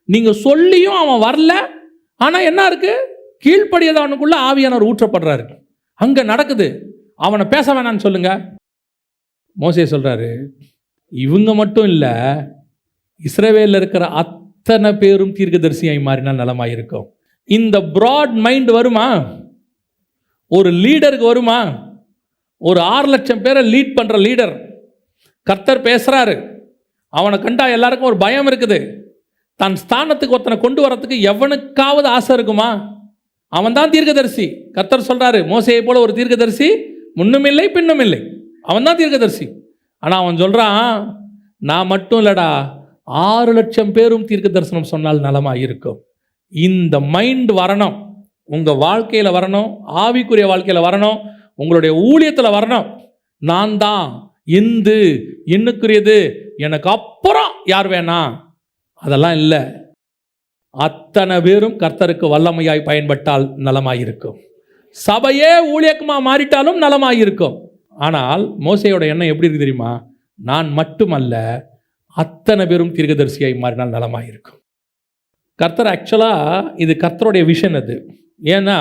நீங்கள் சொல்லியும் அவன் வரல. ஆனால் என்ன இருக்குது? கீழ்ப்படியதவனுக்குள்ளே ஆவியானவர் ஊற்றப்படுறாரு. அங்கே நடக்குது. அவனை பேச வேணான்னு சொல்லுங்க. மோசே சொல்கிறாரு, இவங்க மட்டும் இல்லை, இஸ்ரவேலில் இருக்கிற அத்தனை பேரும் தீர்க்கதரிசியாய் மாறினால் நலமாயிருக்கும். இந்த பிராட் மைண்ட் வருமா? ஒரு லீடருக்கு வருமா? ஒரு 6 லட்சம் பேரை லீட் பண்ணுற லீடர், கர்த்தர் பேசுகிறாரு, அவனை கண்டா எல்லாருக்கும் ஒரு பயம் இருக்குது. தன் ஸ்தானத்துக்கு ஒருத்தனை கொண்டு வரத்துக்கு எவனுக்காவது ஆசை இருக்குமா? அவன் தான் தீர்க்கதரிசி. கர்த்தர் சொல்கிறாரு, மோசேயை போல ஒரு தீர்க்கதரிசி முன்னும் இல்லை பின்னும் இல்லை. அவன் தான் தீர்க்கதரிசி. ஆனால் அவன் சொல்கிறான், நான் மட்டும் இல்லடா, 6 லட்சம் பேரும் தீர்க்க தரிசனம் சொன்னால் நலமாக இருக்கும். இந்த மைண்ட் வரணும், உங்கள் வாழ்க்கையில் வரணும், ஆவிக்குரிய வாழ்க்கையில் வரணும், உங்களுடைய ஊழியத்தில் வரணும். நான் தான் என்னுக்குரியது, எனக்கு அப்புறம் யார் வேணாம், அதெல்லாம் இல்லை. அத்தனை பேரும் கர்த்தருக்கு வல்லமையாய் பயன்பட்டால் நலமாயிருக்கும். சபையே ஊழியக்கமாக மாறிட்டாலும் நலமாயிருக்கும். ஆனால் மோசேயோட எண்ணம் எப்படி இருக்கு தெரியுமா? நான் மட்டுமல்ல, அத்தனை பேரும் தீர்க்கதரிசியாய் மாறினால் நலமாயிருக்கும். கர்த்தர் ஆக்சுவலாக இது கர்த்தருடைய விஷன். அது ஏன்னா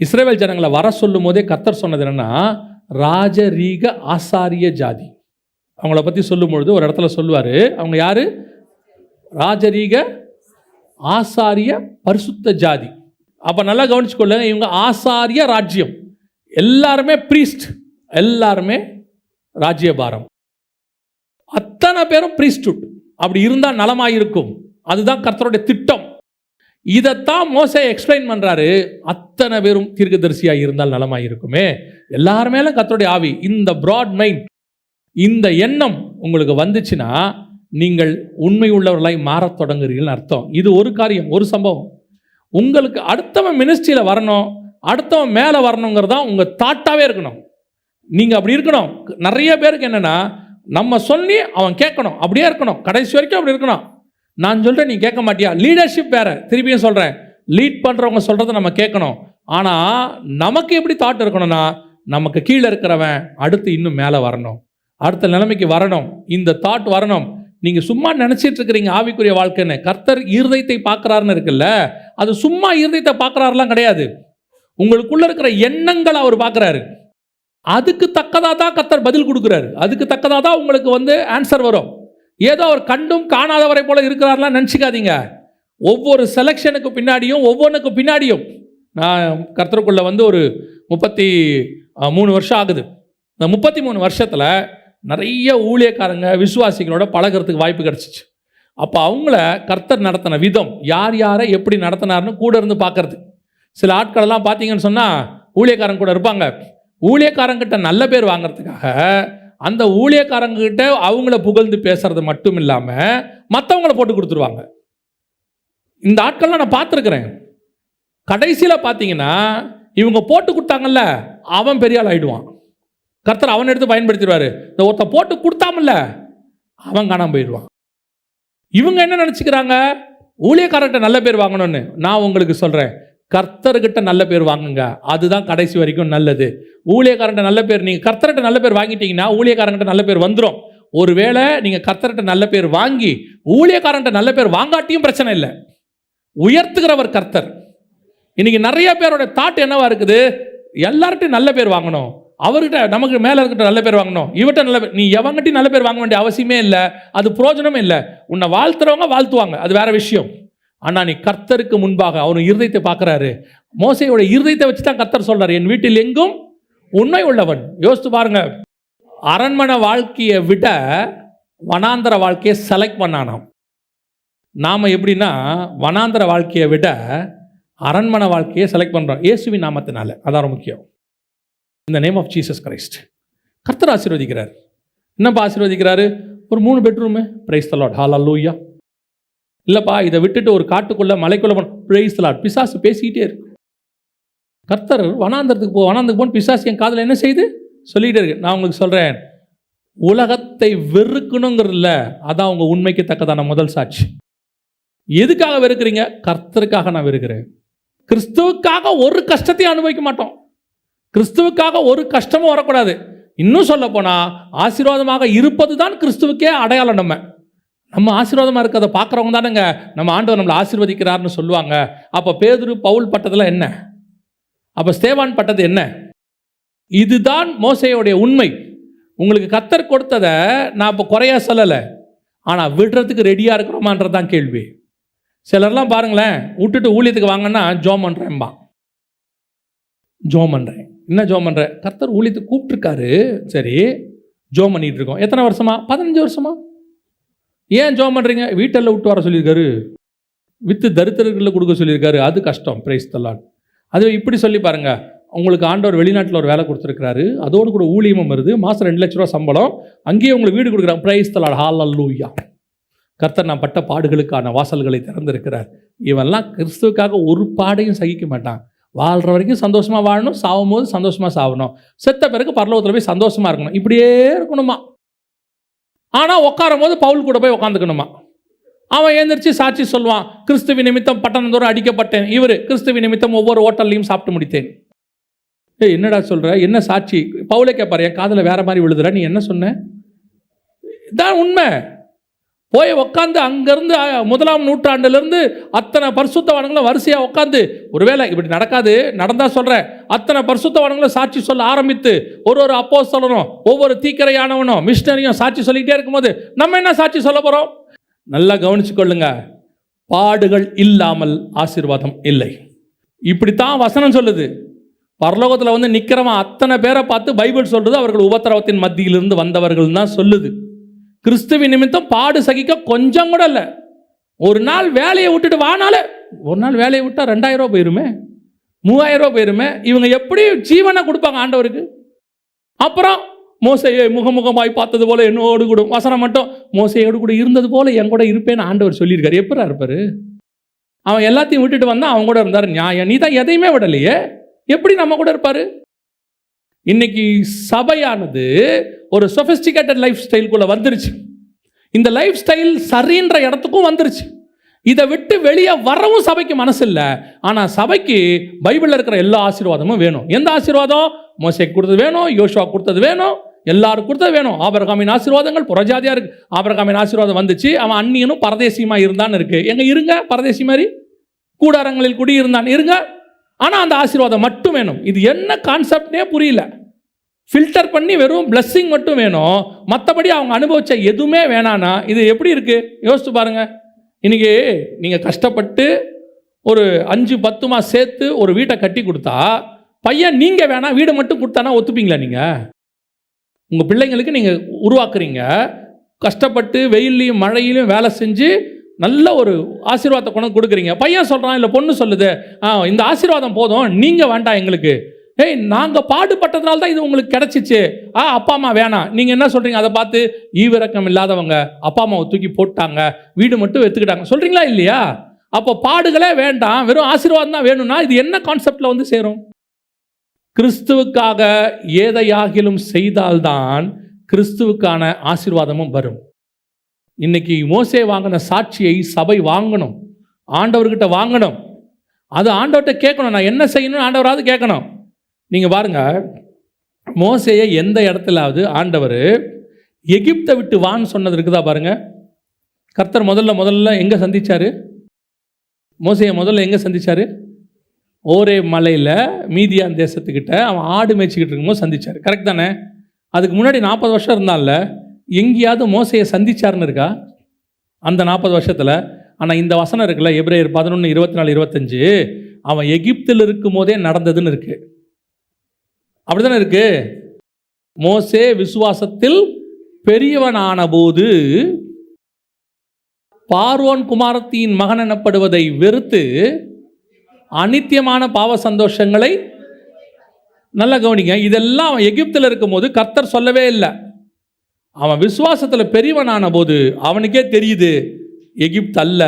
இஸ்ரவேல் ஜனங்களை வர சொல்லும் போதே கர்த்தர் சொன்னது என்னன்னா, ராஜரீக ஆசாரிய ஜாதி. அவங்கள பற்றி சொல்லும் பொழுது ஒரு இடத்துல சொல்லுவார், அவங்க யார்? ராஜரீக ஆசாரிய பரிசுத்த ஜாதி. அப்போ நல்லா கவனிச்சுக்கொள்ள, இவங்க ஆசாரிய ராஜ்யம், எல்லாருமே பிரீஸ்ட், எல்லாருமே ராஜ்யபாரம், அத்தனை பேரும் பிரீஸ்ட்ஹுட். அப்படி இருந்தால் நலமாயிருக்கும். அதுதான் கர்த்தருடைய திட்டம். இதைத்தான் மோசே எக்ஸ்பிளைன் பண்ணுறாரு. அத்தனை பேரும் தீர்க்கதரிசியாக இருந்தால் நலமாயிருக்குமே. எல்லாருமே கர்த்தருடைய ஆவி, இந்த பிராட் மைண்ட், இந்த எண்ணம் உங்களுக்கு வந்துச்சுன்னா நீங்கள் உண்மை உள்ளவர்களாய் மாறத் தொடங்குறீங்கன்னு அர்த்தம். இது ஒரு காரியம், ஒரு சம்பவம். உங்களுக்கு அடுத்தவன் மினிஸ்ட்ரியில் வரணும், அடுத்தவன் மேலே வரணுங்கிறது தான் உங்கள் தாட்டாகவே இருக்கணும். நீங்கள் அப்படி இருக்கணும். நிறைய பேருக்கு என்னென்னா, நம்ம சொல்லி அவன் கேட்கணும், அப்படியே இருக்கணும், கடைசி வரைக்கும் அப்படி இருக்கணும். நான் சொல்கிறேன், நீ கேட்க மாட்டியா? லீடர்ஷிப் வேறு. திருப்பியும் சொல்கிறேன், லீட் பண்ணுறவங்க சொல்கிறத நம்ம கேட்கணும். ஆனால் நமக்கு எப்படி தாட் இருக்கணும்னா, நமக்கு கீழே இருக்கிறவன் அடுத்து இன்னும் மேலே வரணும், அடுத்த நிலைமைக்கு வரணும், இந்த தாட் வரணும். நீங்கள் சும்மா நினச்சிட்டு இருக்கிறீங்க ஆவிக்குரிய வாழ்க்கைன்னு. கர்த்தர் இருதயத்தை பார்க்குறாருன்னு இருக்குல்ல, அது சும்மா இருதயத்தை பார்க்குறாருலாம் கிடையாது. உங்களுக்குள்ளே இருக்கிற எண்ணங்களை அவர் பார்க்குறாரு. அதுக்கு தக்கதாக தான் கர்த்தர் பதில் கொடுக்குறாரு. அதுக்கு தக்கதாக தான் உங்களுக்கு ஆன்சர் வரும். ஏதோ அவர் கண்டும் காணாதவரை போல இருக்கிறாரெலாம் நினச்சிக்காதீங்க. ஒவ்வொரு செலெக்ஷனுக்கு பின்னாடியும், ஒவ்வொன்றுக்கு பின்னாடியும், நான் கர்த்தருக்குள்ளே ஒரு 33 வருஷம் ஆகுது. இந்த 33 வருஷத்தில் நிறைய ஊழியக்காரங்க விசுவாசிகளோட பழகிறதுக்கு வாய்ப்பு கிடச்சிச்சு. அப்போ அவங்கள கர்த்தர் நடத்தின விதம், யார் யாரை எப்படி நடத்தினார்னு கூட இருந்து பார்க்கறது. சில ஆட்களெல்லாம் பார்த்தீங்கன்னு சொன்னால் ஊழியக்காரங்க கூட இருப்பாங்க. ஊழியக்காரங்கிட்ட நல்ல பேர் வாங்கிறதுக்காக அந்த ஊழியக்காரங்கிட்ட அவங்கள புகழ்ந்து பேசுறது மட்டும் இல்லாமல் மற்றவங்கள போட்டு கொடுத்துருவாங்க. இந்த ஆட்கள்லாம் நான் பார்த்துருக்குறேன். கடைசியில் பார்த்தீங்கன்னா இவங்க போட்டு கொடுத்தாங்கல்ல, அவன் பெரிய ஆள் ஆகிடுவான். கர்த்தர் அவன் எடுத்து பயன்படுத்திடுவார். இந்த ஒருத்த போட்டு கொடுத்தாமல்ல, அவன் காணாமல் போயிடுவான். இவங்க என்ன நினச்சிக்கிறாங்க? ஊழியக்காரர்கிட்ட நல்ல பேர் வாங்கணும்னு. நான் உங்களுக்கு சொல்கிறேன், கர்த்தர்கிட்ட நல்ல பேர் வாங்குங்க, அதுதான் கடைசி வரைக்கும் நல்லது. ஊழியக்காரன்ட்ட நல்ல பேர், நீங்கள் கர்த்தர்கிட்ட நல்ல பேர் வாங்கிட்டீங்கன்னா ஊழியக்காரங்கிட்ட நல்ல பேர் வந்துடும். ஒருவேளை நீங்கள் கர்த்தர்கிட்ட நல்ல பேர் வாங்கி ஊழியக்காரன்ட்ட நல்ல பேர் வாங்காட்டியும் பிரச்சனை இல்லை, உயர்த்துகிறவர் கர்த்தர். இன்னைக்கு நிறைய பேரோட தாட் என்னவா இருக்குது? எல்லார்ட்டையும் நல்ல பேர் வாங்கணும், அவர்கிட்ட நமக்கு மேலே இருக்கிட்ட நல்ல பேர் வாங்கணும், இவர்கிட்ட நல்ல பேர். நீ எவங்கிட்டையும் நல்ல பேர் வாங்க வேண்டிய அவசியமே இல்லை, அது பிரயோஜனமே இல்லை. உன்னை வாழ்த்துறவங்க வாழ்த்துவாங்க, அது வேற விஷயம். ஆனால் நீ கர்த்தருக்கு முன்பாக அவர் இருதயத்தை பார்க்குறாரு. மோசேயோட இருதயத்தை வச்சு தான் கர்த்தர் சொல்றாரு, என் வீட்டில் எங்கும் உண்மை உள்ளவன். யோசித்து பாருங்க, அரண்மனை வாழ்க்கையை விட வனாந்தர வாழ்க்கையை செலக்ட் பண்ணானாம். நாம் எப்படின்னா வனாந்தர வாழ்க்கையை விட அரண்மனை வாழ்க்கையை செலக்ட் பண்ணுறோம் இயேசுவின் நாமத்தினால. அதான் முக்கியம். இந்த நேம் ஆஃப் ஜீசஸ் கிரைஸ்ட். கர்த்தர் ஆசீர்வதிக்கிறார். என்னப்பா ஆசீர்வதிக்கிறாரு? ஒரு 3 பெட்ரூமு, பிரைஸ் தி லார்ட், ஹல்லேலூயா. இல்லைப்பா, இதை விட்டுட்டு ஒரு காட்டுக்குள்ளே மலைக்குள்ளே போன, பிரைஸ் தி லார்ட். பிசாசு பேசிக்கிட்டே இருக்கு. கர்த்தர் வனாந்தரத்துக்கு போன்னு பிசாசு என் காதில் என்ன செய்து சொல்லிகிட்டே இருக்கு. நான் உங்களுக்கு சொல்கிறேன், உலகத்தை வெறுக்கணுங்கிறதுல அதான் உங்கள் உண்மைக்கு தக்கதான முதல் சாட்சி. எதுக்காக வெறுக்கிறீங்க? கர்த்தருக்காக நான் வெறுக்கிறேன். கிறிஸ்துவுக்காக ஒரு கஷ்டத்தையும் அனுபவிக்க மாட்டோம். கிறிஸ்துவுக்காக ஒரு கஷ்டமும் வரக்கூடாது. இன்னும் சொல்ல போனால் ஆசீர்வாதமாக இருப்பது தான் கிறிஸ்துவுக்கே அடையாளம். நம்ம ஆசீர்வாதமாக இருக்கிறத பார்க்குறவங்க தானேங்க நம்ம ஆண்டவர் நம்மளை ஆசீர்வதிக்கிறார்னு சொல்லுவாங்க. அப்போ பேதுரு பவுல் பட்டதில் என்ன? அப்போ ஸ்தேவான் பட்டது என்ன? இதுதான் மோசேயோடைய உண்மை. உங்களுக்கு கர்த்தர் கொடுத்ததை நான் இப்போ குறையா சொல்லலை, ஆனால் விடுறதுக்கு ரெடியாக இருக்கிறோமான்றது தான் கேள்வி. சிலர்லாம் பாருங்களேன், விட்டுட்டு ஊழியத்துக்கு வாங்கன்னா ஜோம் பண்ணுறேன்பா. ஜோம் பண்ணுறேன், என்ன ஜோம் பண்ணுறேன்? கர்த்தர் ஊழியத்துக்கு கூப்பிட்டுருக்காரு, சரி ஜோம் பண்ணிகிட்டு இருக்கோம். எத்தனை வருஷமா? 15 வருஷமா. ஏன் ஜோம் பண்ணுறீங்க? வீட்டில் விட்டு வர சொல்லியிருக்காரு, வித்து தரித்திரர்களில் கொடுக்க சொல்லியிருக்காரு, அது கஷ்டம். Praise the Lord. அது இப்படி சொல்லி பாருங்க, உங்களுக்கு ஆண்டவர் வெளிநாட்டில் ஒரு வேலை கொடுத்துருக்காரு, அதோடு கூட ஊழியமும் வருது, மாதம் 2 லட்ச ரூபா சம்பளம், அங்கேயே உங்களுக்கு வீடு கொடுக்குறாங்க. பிரைஸ் தி லார்ட், ஹல்லேலூயா. கர்த்தர் நான் பட்ட பாடுகளுக்கான வாசல்களை திறந்திருக்கிறார். இவெல்லாம் கிறிஸ்துவுக்காக ஒரு பாடையும் சகிக்க மாட்டான். வாழ்கிற வரைக்கும் சந்தோஷமாக வாழணும், சாகும் போது சந்தோஷமாக சாகணும், செத்த பிறகு பரலோகத்தில் போய் சந்தோஷமாக இருக்கணும், இப்படியே இருக்கணுமா. ஆனால் உட்காரும் போது பவுல் கூட போய் உட்காந்துக்கணுமா. அவன் எழுந்திரிச்சு சாட்சி சொல்லுவான், கிறிஸ்துவ நிமித்தம் பட்டணந்தோறும் அடிக்கப்பட்டேன், இவர் கிறிஸ்துவ நிமித்தம் ஒவ்வொரு ஹோட்டல்லையும் சாப்பிட்டு முடித்தேன். என்னடா சொல்கிற, என்ன சாட்சி? பவுலே கேட்பார், என் காதில் வேற மாதிரி விழுதுற, நீ என்ன சொன்ன? இதான் உண்மை. போய் உட்காந்து அங்கேருந்து 1ஆம் நூற்றாண்டுலேருந்து அத்தனை பரிசுத்தவான்களும் வரிசையாக உட்காந்து, ஒருவேளை இப்படி நடக்காது, நடந்தால் சொல்கிறேன், அத்தனை பரிசுத்தவான்களும் சாட்சி சொல்ல ஆரம்பித்து ஒரு அப்போஸ்தலனும் ஒவ்வொரு தீக்கிரையானவனும் மிஷினரியும் சாட்சி சொல்லிக்கிட்டே இருக்கும்போது நம்ம என்ன சாட்சி சொல்ல போகிறோம்? நல்லா கவனிச்சு கொள்ளுங்க, பாடுகள் இல்லாமல் ஆசீர்வாதம் இல்லை. இப்படித்தான் வசனம் சொல்லுது. பரலோகத்தில் வந்து நிற்கிறவன் அத்தனை பேரை பார்த்து பைபிள் சொல்றது அவர்கள் உபத்திரவத்தின் மத்தியிலிருந்து வந்தவர்கள் தான் சொல்லுது. கிறிஸ்துவின் நிமித்தம் பாடு சகிக்க கொஞ்சம் கூட இல்லை. ஒரு நாள் வேலையை விட்டுட்டு வானாலே, ஒரு நாள் வேலையை விட்டா 2000 ரூபா போயிருமே, 3000 ரூபா போயிருமே. இவங்க எப்படி ஜீவனை கொடுப்பாங்க ஆண்டவருக்கு? அப்புறம் மோசையை முகமுகமாய் பார்த்தது போல என்னோடு கூட, வசனம் மட்டும் மோசையோடு கூட இருந்தது போல என் கூட இருப்பேன்னு ஆண்டவர் சொல்லியிருக்காரு. எப்படா இருப்பாரு? அவன் எல்லாத்தையும் விட்டுட்டு வந்தா அவன் கூட இருந்தார். நியாயம். நீ தான் எதையுமே விடலையே, எப்படி நம்ம கூட இருப்பாரு? இன்னைக்கு சபையானது ஒரு சொபிஸ்டிகேட்டட் லைஃப் ஸ்டைலுக்குள்ள வந்துருச்சு. இந்த லைஃப் ஸ்டைல் சரின்ற இடத்துக்கும் வந்துருச்சு. இதை விட்டு வெளியே வரவும் சபைக்கு மனசு இல்லை. ஆனால் சபைக்கு பைபிளில் இருக்கிற எல்லா ஆசீர்வாதமும் வேணும். எந்த ஆசீர்வாதம்? மோசேக்கு கொடுத்தது வேணும், யோசுவா கொடுத்தது வேணும், எல்லாரும் கொடுத்தது வேணும். ஆபிரகாமின் ஆசீர்வாதங்கள் புறஜாதியா இருக்கு. ஆபிரகாமின் ஆசீர்வாதம் வந்துச்சு, அவன் அந்நியனும் பரதேசியமா இருந்தான்னு இருக்கு. எங்க இருங்க, பரதேசி மாதிரி கூடாரங்களில் குடியிருந்தான் இருங்க. ஆனால் அந்த ஆசீர்வாதம் மட்டும் வேணும். இது என்ன கான்செப்ட்னே புரியல. ஃபில்டர் பண்ணி வெறும் பிளஸ்ஸிங் மட்டும் வேணும், மற்றபடி அவங்க அனுபவிச்ச எதுவுமே வேணான்னா இது எப்படி இருக்கு? யோசிச்சு பாருங்க. இன்னைக்கு நீங்கள் கஷ்டப்பட்டு ஒரு 5-10 மாதம் சேர்த்து ஒரு வீட்டை கட்டி கொடுத்தா, பையன் நீங்கள் வேணாம் வீடை மட்டும் கொடுத்தானா ஒத்துப்பீங்களா? நீங்கள் உங்கள் பிள்ளைங்களுக்கு நீங்கள் உருவாக்குறீங்க, கஷ்டப்பட்டு வெயிலையும் மழையிலையும் வேலை செஞ்சு நல்ல ஒரு ஆசீர்வாதத்தை கொண்டு கொடுக்குறீங்க. பையன் சொல்கிறான், இல்லை பொண்ணு சொல்லுது, இந்த ஆசீர்வாதம் போதும், நீங்கள் வேண்டாம் எங்களுக்கு. நாங்கள் பாடுபட்டதுனால தான் இது உங்களுக்கு கிடச்சிச்சு, அப்பா அம்மா வேணாம். நீங்கள் என்ன சொல்கிறீங்க? அதை பார்த்து ஈவிரக்கம் இல்லாதவங்க அப்பா அம்மாவை தூக்கி போட்டாங்க, வீடு மட்டும் எடுத்துக்கிட்டாங்க சொல்கிறீங்களா இல்லையா? அப்போ பாடுகளே வேண்டாம், வெறும் ஆசீர்வாதம் தான் வேணும்னா இது என்ன கான்செப்டில் வந்து சேரும்? கிறிஸ்துவுக்காக எதையாகிலும் செய்தால்தான் கிறிஸ்துவுக்கான ஆசீர்வாதமும் வரும். இன்னைக்கு மோசே வாங்கின சாட்சியை சபை வாங்கணும், ஆண்டவர்கிட்ட வாங்கணும். அது ஆண்டவர்கிட்ட கேட்கணும், நான் என்ன செய்யணும்னு ஆண்டவராவது கேட்கணும். நீங்கள் பாருங்க, மோசேயை எந்த இடத்துலாவது ஆண்டவர் எகிப்தை விட்டு வான்னு சொன்னது இருக்குதா பாருங்க. கர்த்தர் முதல்ல எங்கே சந்திச்சாரு? மோசேயை முதல்ல எங்கே சந்திச்சாரு? ஓரே மலையில் மீதியான் தேசத்துக்கிட்ட அவன் ஆடு மேய்ச்சிக்கிட்டு இருக்கும்போது சந்திச்சார். கரெக்ட் தானே? அதுக்கு முன்னாடி 40 வருஷம் இருந்தான்ல, எங்கேயாவது மோசையை சந்திச்சாருன்னு இருக்கா அந்த 40 வருஷத்தில்? ஆனால் இந்த வசனம் இருக்குல்ல, எபிரேயர் 11:24-25, அவன் எகிப்தில் இருக்கும் போதே நடந்ததுன்னு இருக்கு. அப்படித்தானே இருக்கு? மோசே விசுவாசத்தில் பெரியவனான போது பார்வோன் குமாரத்தியின் மகன் எனப்படுவதை வெறுத்து அநித்தியமான பாவ சந்தோஷங்களை, நல்ல கவனிங்க, இதெல்லாம் அவன் எகிப்தில் இருக்கும் போது கர்த்தர் சொல்லவே இல்லை. அவன் விசுவாசத்தில் பெரியவனான போது அவனுக்கே தெரியுது, எகிப்து அல்ல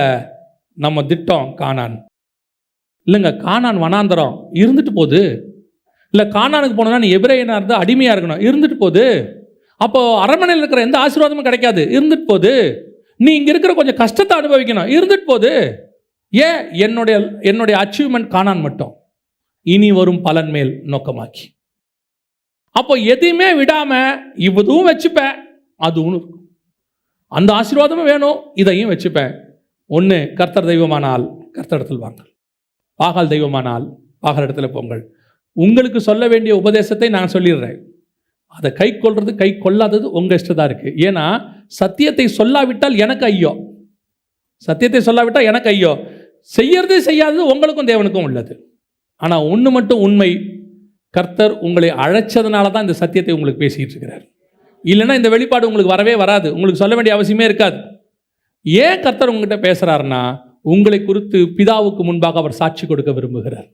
நம்ம திட்டம், கானான் இல்லைங்க. கானான் வனாந்தரம் இருந்துட்டு போகுது. இல்லை கானானுக்கு போனோன்னா நீ எபிரேயனாக இருந்தால் அடிமையாக இருக்கணும், இருந்துட்டு போகுது. அப்போது அரண்மனையில் இருக்கிற எந்த ஆசீர்வாதமும் கிடைக்காது, இருந்துட்டு போகுது. நீ இங்கே இருக்கிற கொஞ்சம் கஷ்டத்தை அனுபவிக்கணும், இருந்துட்டு போகுது. ஏன்? என்னுடைய அச்சீவ்மெண்ட் கானான் மட்டும், இனி வரும் பலன் மேல் நோக்கமாக்கி. அப்போ எதையுமே விடாமல் இதுவும் வச்சுப்பேன், அதுவும் அந்த ஆசீர்வாதமும் வேணும், இதையும் வச்சுப்பேன். ஒன்று, கர்த்தர் தெய்வமானால் கர்த்தரிடத்தில் வாங்கள், பாகால் தெய்வமானால் பாகால் இடத்துல போங்கள். உங்களுக்கு சொல்ல வேண்டிய உபதேசத்தை நான் சொல்லிடுறேன், அதை கை கொள்வது கை கொள்ளாதது உங்கள் இஷ்டத்தான் இருக்குது. ஏன்னா சத்தியத்தை சொல்லாவிட்டால் எனக்கு ஐயோ, சத்தியத்தை சொல்லாவிட்டால் எனக்கு ஐயோ. செய்யறது செய்யாதது உங்களுக்கும் தேவனுக்கும் உள்ளது. ஆனால் ஒன்று மட்டும் உண்மை, கர்த்தர் உங்களை அழைச்சதுனால தான் இந்த சத்தியத்தை உங்களுக்கு பேசிக்கிட்டு இருக்கிறார். இல்லைன்னா இந்த வெளிப்பாடு உங்களுக்கு வரவே வராது, உங்களுக்கு சொல்ல வேண்டிய அவசியமே இருக்காது. ஏன் கர்த்தர் உங்ககிட்ட பேசுகிறாருன்னா, உங்களை குறித்து பிதாவுக்கு முன்பாக அவர் சாட்சி கொடுக்க விரும்புகிறார்.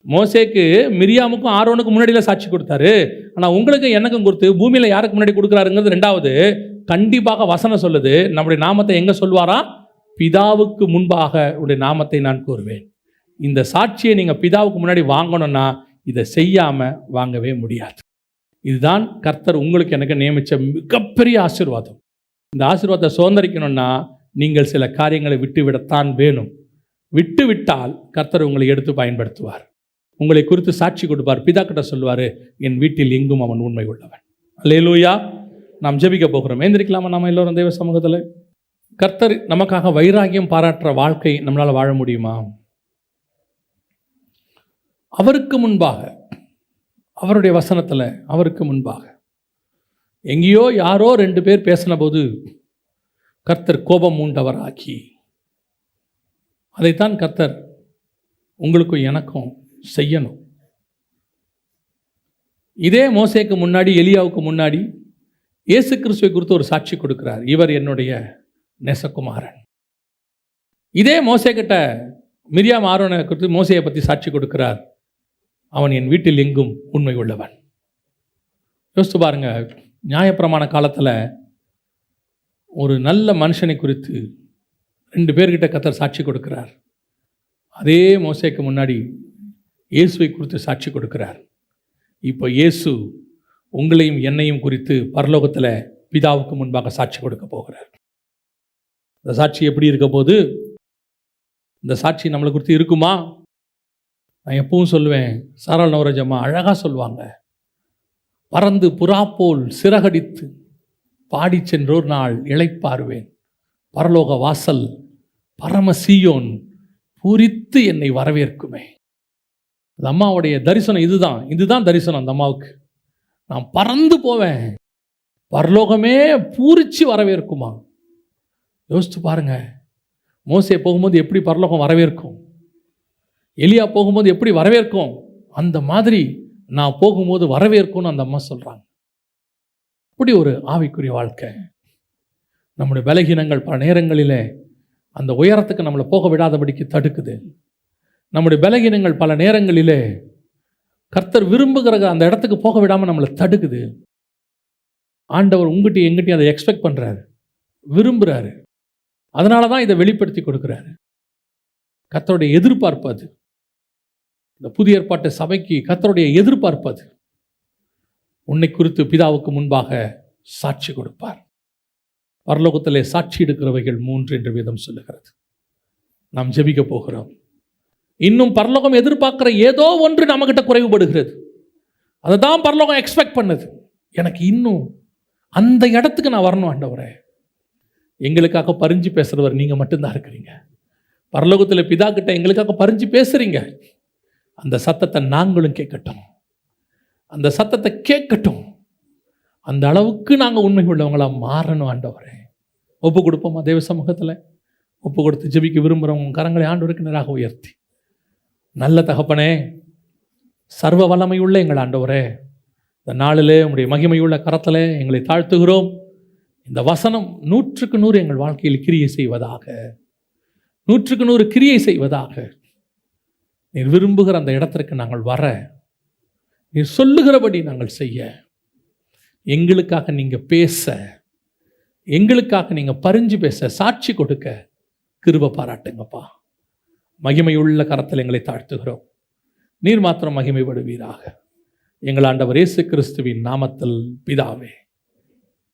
மோசேக்கு மிரியாமுக்கும் ஆரோனுக்கும் முன்னாடியில் சாட்சி கொடுத்தாரு. ஆனால் உங்களுக்கு எனக்கும் கொடுத்து பூமியில் யாருக்கு முன்னாடி கொடுக்குறாருங்கிறது ரெண்டாவது. கண்டிப்பாக வசனம் சொல்லுது, நம்முடைய நாமத்தை எங்கே சொல்வாரா? பிதாவுக்கு முன்பாக உடைய நாமத்தை நான் கூறுவேன். இந்த சாட்சியை நீங்கள் பிதாவுக்கு முன்னாடி வாங்கணும்னா இதை செய்யாமல் வாங்கவே முடியாது. இதுதான் கர்த்தர் உங்களுக்கு எனக்கு நியமித்த மிகப்பெரிய ஆசீர்வாதம். இந்த ஆசீர்வாதத்தை சுதந்திரிக்கணும்னா நீங்கள் சில காரியங்களை விட்டுவிடத்தான் வேணும். விட்டுவிட்டால் கர்த்தர் உங்களை எடுத்து பயன்படுத்துவார், உங்களை குறித்து சாட்சி கொடுப்பார். பிதா கிட்ட சொல்வார், என் வீட்டில் எங்கும் அவன் உண்மை உள்ளவன். அல்லேலூயா. நாம் ஜெபிக்க போகிறோம். எழுந்திருக்கலாமா நாம் எல்லோரும் தேவ சமூகத்தில்? கர்த்தர் நமக்காக வைராகியம் பாராட்டுற வாழ்க்கை நம்மளால் வாழ முடியுமா? அவருக்கு முன்பாக, அவருடைய வசனத்தில் அவருக்கு முன்பாக எங்கேயோ யாரோ 2 பேர் பேசின போது கர்த்தர் கோபம் மூண்டவராக்கி, அதைத்தான் கர்த்தர் உங்களுக்கும் எனக்கும் செய்யணும். இதே மோசேக்கு முன்னாடி, எலியாவுக்கு முன்னாடி இயேசு கிறிஸ்துவை குறித்து ஒரு சாட்சி கொடுக்கிறார், இவர் என்னுடைய நேசகுமாரன். இதே மோசே கிட்ட மிரியாம் ஆரோனை குறித்து மோசையை பற்றி சாட்சி கொடுக்கிறார், அவன் என் வீட்டில் எங்கும் உண்மை உள்ளவன். யோசித்து பாருங்க, நியாயப்பிரமாண காலத்தில் ஒரு நல்ல மனுஷனை குறித்து 2 பேர்கிட்ட கர்த்தர் சாட்சி கொடுக்கிறார். அதே மோசேக்கு முன்னாடி இயேசுவை குறித்து சாட்சி கொடுக்கிறார். இப்போ இயேசு உங்களையும் என்னையும் குறித்து பரலோகத்தில் பிதாவுக்கு முன்பாக சாட்சி கொடுக்க போகிறார். இந்த சாட்சி எப்படி இருக்க போது? இந்த சாட்சி நம்மளை குறித்து இருக்குமா? நான் எப்பவும் சொல்லுவேன், சாராள் நவரஜம்மா அழகாக சொல்லுவாங்க, பறந்து புறா போல் சிறகடித்து பாடி சென்றோர் நாள் இளைப்பாறுவேன், பரலோக வாசல் பரமசீயோன் பூரித்து என்னை வரவேற்குமே. அந்த அம்மாவுடைய தரிசனம் இதுதான் தரிசனம். அந்த அம்மாவுக்கு, நான் பறந்து போவேன், பரலோகமே பூரிச்சு வரவேற்குமா. யோசித்து பாருங்க, மோசே போகும்போது எப்படி பரலோகம் வரவேற்கும், எலியா போகும்போது எப்படி வரவேற்கும், அந்த மாதிரி நான் போகும்போது வரவேற்கும்னு அந்த அம்மா சொல்கிறாங்க. இப்படி ஒரு ஆவிக்குரிய வாழ்க்கை. நம்முடைய பலகீனங்கள் பல நேரங்களிலே அந்த உயரத்துக்கு நம்மளை போக விடாதபடிக்கு தடுக்குது. நம்முடைய பலகீனங்கள் பல நேரங்களிலே கர்த்தர் விரும்புகிற அந்த இடத்துக்கு போக விடாமல் நம்மளை தடுக்குது. ஆண்டவர் உங்ககிட்ட எங்கிட்டையும் அதை எக்ஸ்பெக்ட் பண்ணுறாரு, விரும்புகிறாரு. அதனால தான் இதை வெளிப்படுத்தி கொடுக்குறாரு. கர்த்தருடைய எதிர்பார்ப்பு அது. இந்த புதிய ஏற்பாட்டு சபைக்கு கர்த்தருடைய எதிர்பார்ப்பு அது. உன்னை குறித்து பிதாவுக்கு முன்பாக சாட்சி கொடுப்பார். பரலோகத்திலே சாட்சி எடுக்கிறவைகள் 3 என்று வேதம் சொல்லுகிறது. நாம் ஜெபிக்க போகிறோம். இன்னும் பரலோகம் எதிர்பார்க்கிற ஏதோ ஒன்று நம்மகிட்ட குறைவுபடுகிறது. அதை தான் பரலோகம் எக்ஸ்பெக்ட் பண்ணுது. எனக்கு இன்னும் அந்த இடத்துக்கு நான் வரணும் ஆண்டவரே. எங்களுக்காக பரிஞ்சு பேசுகிறவர் நீங்கள் மட்டும்தான் இருக்கிறீங்க. பரலோகத்தில் பிதா கிட்ட எங்களுக்காக பரிஞ்சு பேசுகிறீங்க. அந்த சத்தத்தை நாங்களும் கேட்கட்டும், அந்த சத்தத்தை கேட்கட்டும். அந்த அளவுக்கு நாங்கள் உண்மை உள்ளவங்களாக மாறணும் ஆண்டவரே. ஒப்பு கொடுப்போமா தேவ சமூகத்தில்? ஒப்பு கொடுத்து ஜெபிக்க விரும்புகிறவங்க கரங்களை ஆண்டவருக்கு நேராக உயர்த்தி, நல்ல தகப்பனே, சர்வ வல்லமையுள்ள எங்கள் ஆண்டவரே, இந்த நாளிலே உங்களுடைய மகிமையுள்ள கரத்தில் எங்களை தாழ்த்துகிறோம். இந்த வசனம் 100க்கு 100 எங்கள் வாழ்க்கையில் கிரியை செய்வதாக, 100க்கு 100 கிரியை செய்வதாக. நீர் விரும்புகிற அந்த இடத்திற்கு நாங்கள் வர, நீர் சொல்லுகிறபடி நாங்கள் செய்ய, எங்களுக்காக நீங்கள் பேச, எங்களுக்காக நீங்கள் பரிஞ்சு பேச, சாட்சி கொடுக்க கிருபை பாராட்டுங்கப்பா. மகிமையுள்ள கரத்தில் எங்களை தாழ்த்துகிறோம். நீர் மாத்திரம் மகிமைப்படுவீராக. எங்கள் ஆண்டவர் இயேசு கிறிஸ்துவின் நாமத்தில் பிதாவே.